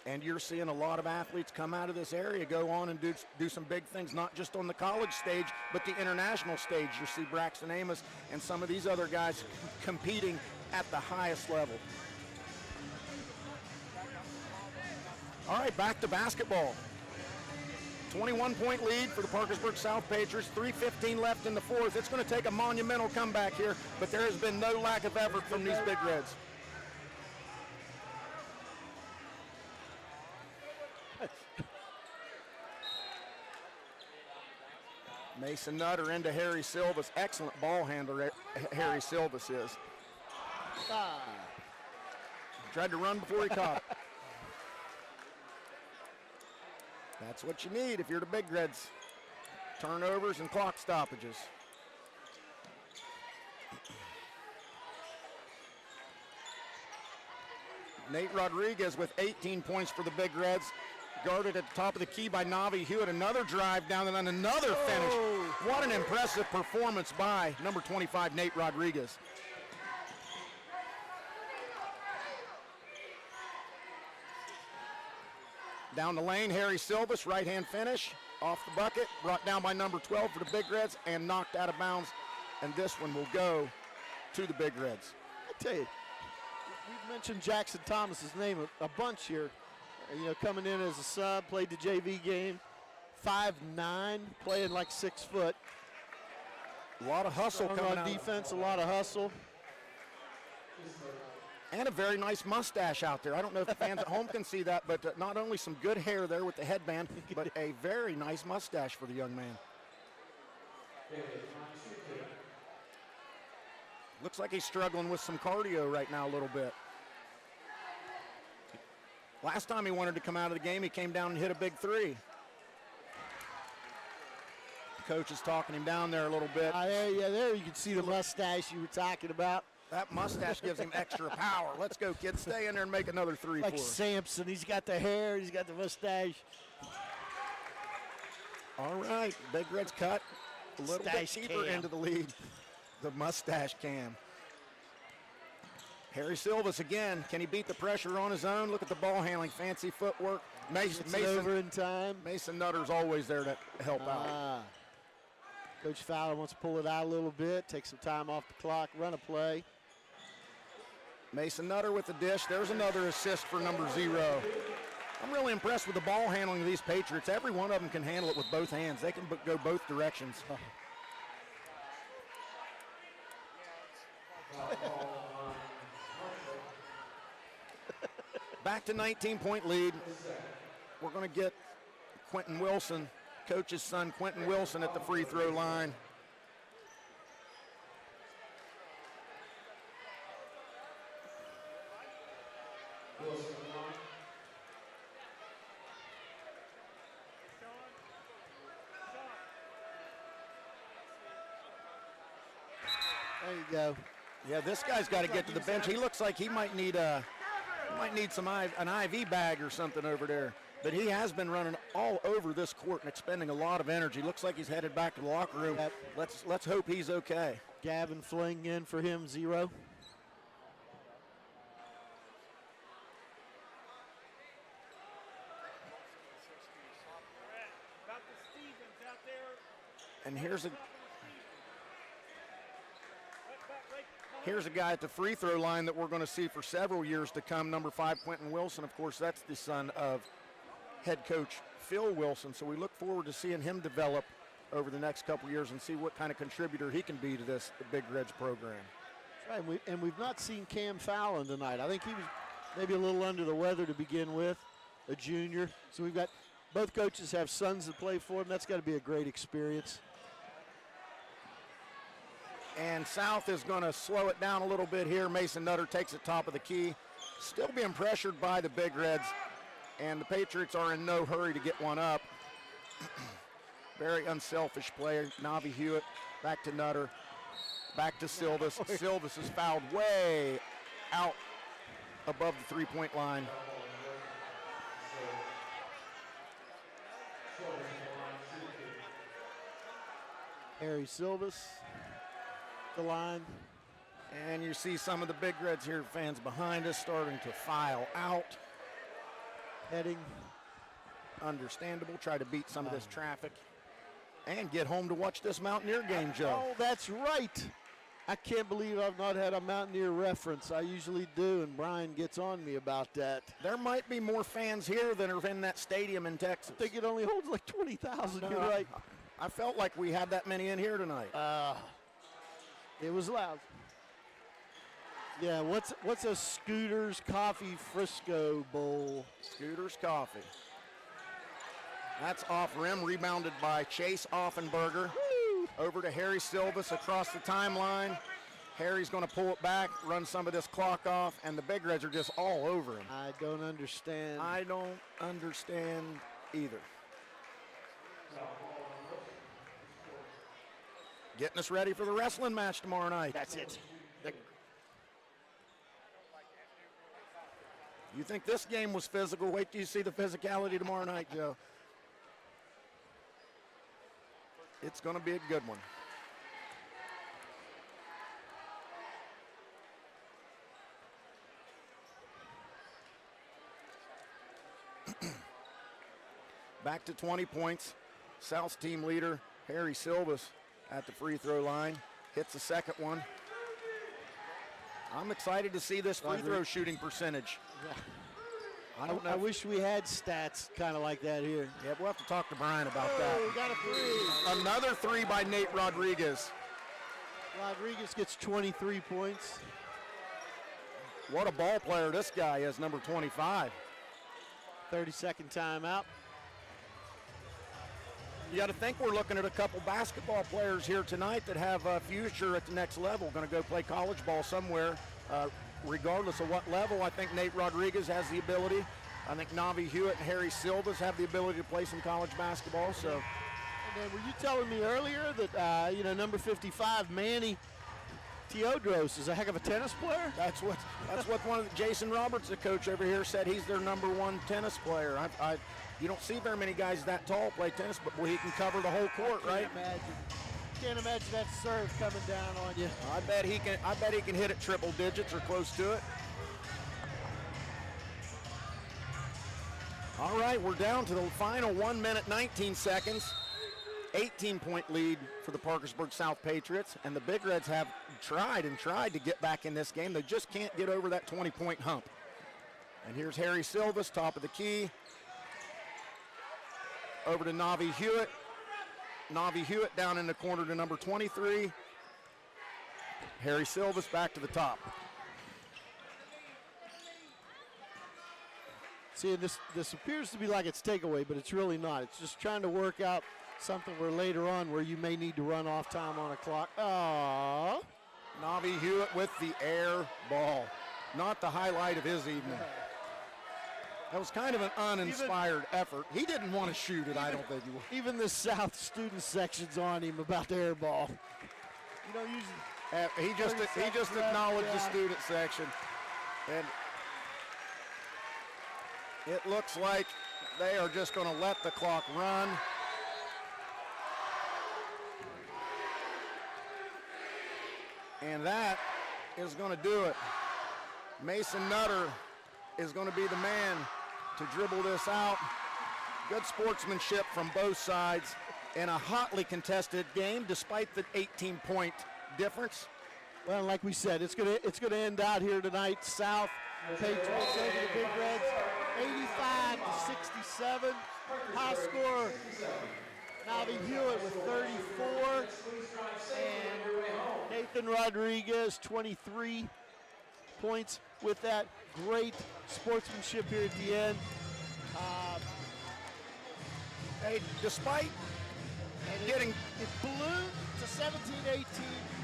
C: And you're seeing a lot of athletes come out of this area, go on and do some big things, not just on the college stage, but the international stage. You see Braxton Amos and some of these other guys competing at the highest level. All right, back to basketball. 21-point lead for the Parkersburg South Patriots, 3:15 left in the fourth. It's going to take a monumental comeback here, but there has been no lack of effort from these Big Reds. Mason Nutter into Harry Silvas. Excellent ball handler, Harry Silvas is. Tried to run before he caught it. That's what you need if you're the Big Reds. Turnovers and clock stoppages. Nate Rodriguez with 18 points for the Big Reds. Guarded at the top of the key by Navi Hewitt. Another drive down and then another finish. What an impressive performance by number 25, Nate Rodriguez. Down the lane, Harry Silvas, right-hand finish. Off the bucket, brought down by number 12 for the Big Reds and knocked out of bounds. And this one will go to the Big Reds.
B: I tell you, we've mentioned Jackson Thomas's name a bunch here. You know, coming in as a sub, played the JV game, 5'9", playing like 6 foot.
C: A lot of hustle coming
B: on defense, a lot of hustle.
C: And a very nice mustache out there. I don't know if the fans at home can see that, but not only some good hair there with the headband, but a very nice mustache for the young man. Looks like he's struggling with some cardio right now a little bit. Last time he wanted to come out of the game, he came down and hit a big 3. The coach is talking him down there a little bit.
B: There you can see the mustache you were talking about.
C: That mustache gives him extra power. Let's go, kid. Stay in there and make another 3
B: like
C: for us.
B: Samson. He's got the hair. He's got the mustache.
C: All right. Big Reds cut. a little bit deeper into the lead. The mustache cam. Harry Silvas again. Can he beat the pressure on his own? Look at the ball handling, fancy footwork. Mason
B: over in time.
C: Mason Nutter's always there to help out.
B: Coach Fowler wants to pull it out a little bit, take some time off the clock, run a play.
C: Mason Nutter with the dish. There's another assist for number 0. I'm really impressed with the ball handling of these Patriots. Every one of them can handle it with both hands. They can go both directions. Back to 19-point lead. We're going to get Quentin Wilson, coach's son, Quentin Wilson, at the free throw line.
B: There you go.
C: Yeah, this guy's got to get to the bench. He looks like he might need an IV bag or something over there. But he has been running all over this court and expending a lot of energy. Looks like he's headed back to the locker room.
B: Yep.
C: Let's hope he's okay.
B: Gavin Fling in for him, 0.
C: And here's a guy at the free throw line that we're going to see for several years to come, number 5, Quentin Wilson. Of course, that's the son of head coach Phil Wilson, so we look forward to seeing him develop over the next couple years and see what kind of contributor he can be to the Big Reds program.
B: That's right, and we've not seen Cam Fallon tonight. I think he was maybe a little under the weather to begin with, a junior. So we've got both coaches have sons that play for them. That's got to be a great experience.
C: And South is going to slow it down a little bit here. Mason Nutter takes it top of the key. Still being pressured by the Big Reds, and the Patriots are in no hurry to get one up. Very unselfish play. Navi Hewitt back to Nutter, back to Silvas. Silvas is fouled way out above the three-point line.
B: Harry Silvas, the line.
C: And you see some of the Big Reds here, fans behind us, starting to file out.
B: Heading.
C: Understandable, try to beat some of this traffic and get home to watch this Mountaineer game, Joe.
B: Oh, that's right. I can't believe I've not had a Mountaineer reference. I usually do, and Brian gets on me about that.
C: There might be more fans here than are in that stadium in Texas.
B: I think it only holds like 20,000. You're right.
C: I felt like we had that many in here tonight.
B: It was loud. Yeah, what's a Scooter's Coffee Frisco Bowl?
C: Scooter's Coffee. That's off rim, rebounded by Chase Offenberger. Woo! Over to Harry Silvas across the timeline. Harry's going to pull it back, run some of this clock off, and the Big Reds are just all over him.
B: I don't understand.
C: I don't understand either. Getting us ready for the wrestling match tomorrow night.
B: That's it.
C: You think this game was physical? Wait till you see the physicality tomorrow night, Joe. It's going to be a good one. Back to 20 points. South's team leader, Harry Silvas, at the free throw line. Hits the second one. I'm excited to see this free throw shooting percentage.
B: I wish we had stats kind of like that here.
C: Yeah, we'll have to talk to Brian about that.
B: We got a three.
C: Another three by Nate Rodriguez.
B: Rodriguez gets 23 points.
C: What a ball player this guy is, number 25.
B: 30-second timeout.
C: You got to think we're looking at a couple basketball players here tonight that have a future at the next level, going to go play college ball somewhere. Regardless of what level, I think Nate Rodriguez has the ability. I think Navi Hewitt and Harry Silvas have the ability to play some college basketball. So,
B: and then were you telling me earlier that number 55 Manny Teodros is a heck of a tennis player?
C: That's what one of Jason Roberts, the coach over here, said. He's their number one tennis player. You don't see very many guys that tall play tennis, but boy, he can cover the whole court, right?
B: Imagine. Can't imagine that serve coming down on you.
C: I bet he can hit it triple digits or close to it. All right, we're down to the final 1 minute, 19 seconds. 18-point lead for the Parkersburg South Patriots, and the Big Reds have tried to get back in this game. They just can't get over that 20-point hump. And here's Harry Silvas, top of the key. Over to Navi Hewitt. Navi Hewitt down in the corner to number 23. Harry Silvas back to the top.
B: See, this appears to be like it's takeaway, but it's really not. It's just trying to work out something where later on where you may need to run off time on a clock. Aww.
C: Navi Hewitt with the air ball. Not the highlight of his evening. That was kind of an uninspired effort. He didn't want to shoot it, I don't think he would.
B: Even the South student section's on him about the air ball. You don't usually.
C: He just acknowledged the student section. And it looks like they are just going to let the clock run. And that is going to do it. Mason Nutter is going to be the man to dribble this out. Good sportsmanship from both sides in a hotly contested game despite the 18-point difference.
B: Well, like we said, it's going to end out here tonight. South Patriots over the Big Reds, 85-67. High score, Navi Hewitt with 34, and Nathan Rodriguez, 23 points with that great sportsmanship here at the end.
C: Hey, despite getting...
B: It ballooned to 17-18,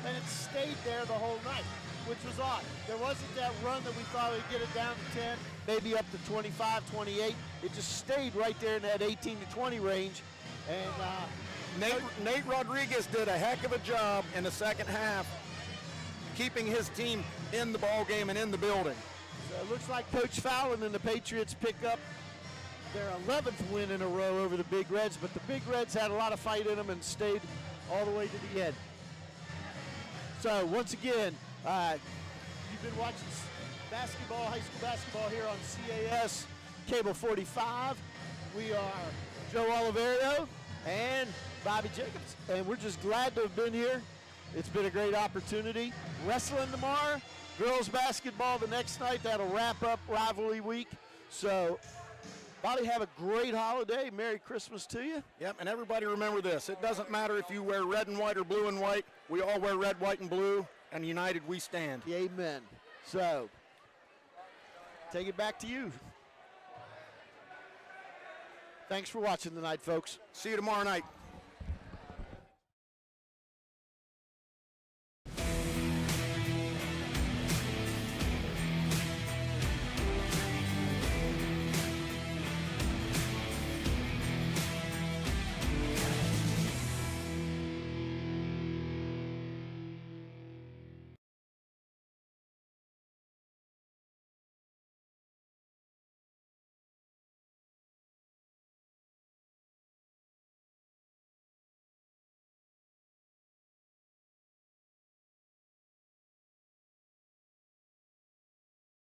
B: and it stayed there the whole night, which was odd. There wasn't that run that we thought would get it down to 10, maybe up to 25, 28. It just stayed right there in that 18 to 20 range. And
C: Nate Rodriguez did a heck of a job in the second half, keeping his team in the ball game and in the building.
B: So it looks like Coach Fallon and the Patriots pick up their 11th win in a row over the Big Reds, but the Big Reds had a lot of fight in them and stayed all the way to the end. So once again, you've been watching basketball, high school basketball here on CAS Cable 45. We are Joe Oliverio and Bobby Jacobs, and we're just glad to have been here. It's been a great opportunity. Wrestling tomorrow, girls basketball the next night. That'll wrap up rivalry week. So, Bobby, have a great holiday. Merry Christmas to you.
C: Yep, and everybody remember this. It doesn't matter if you wear red and white or blue and white. We all wear red, white, and blue, and united we stand.
B: Amen. So, take it back to you. Thanks for watching tonight, folks.
C: See you tomorrow night.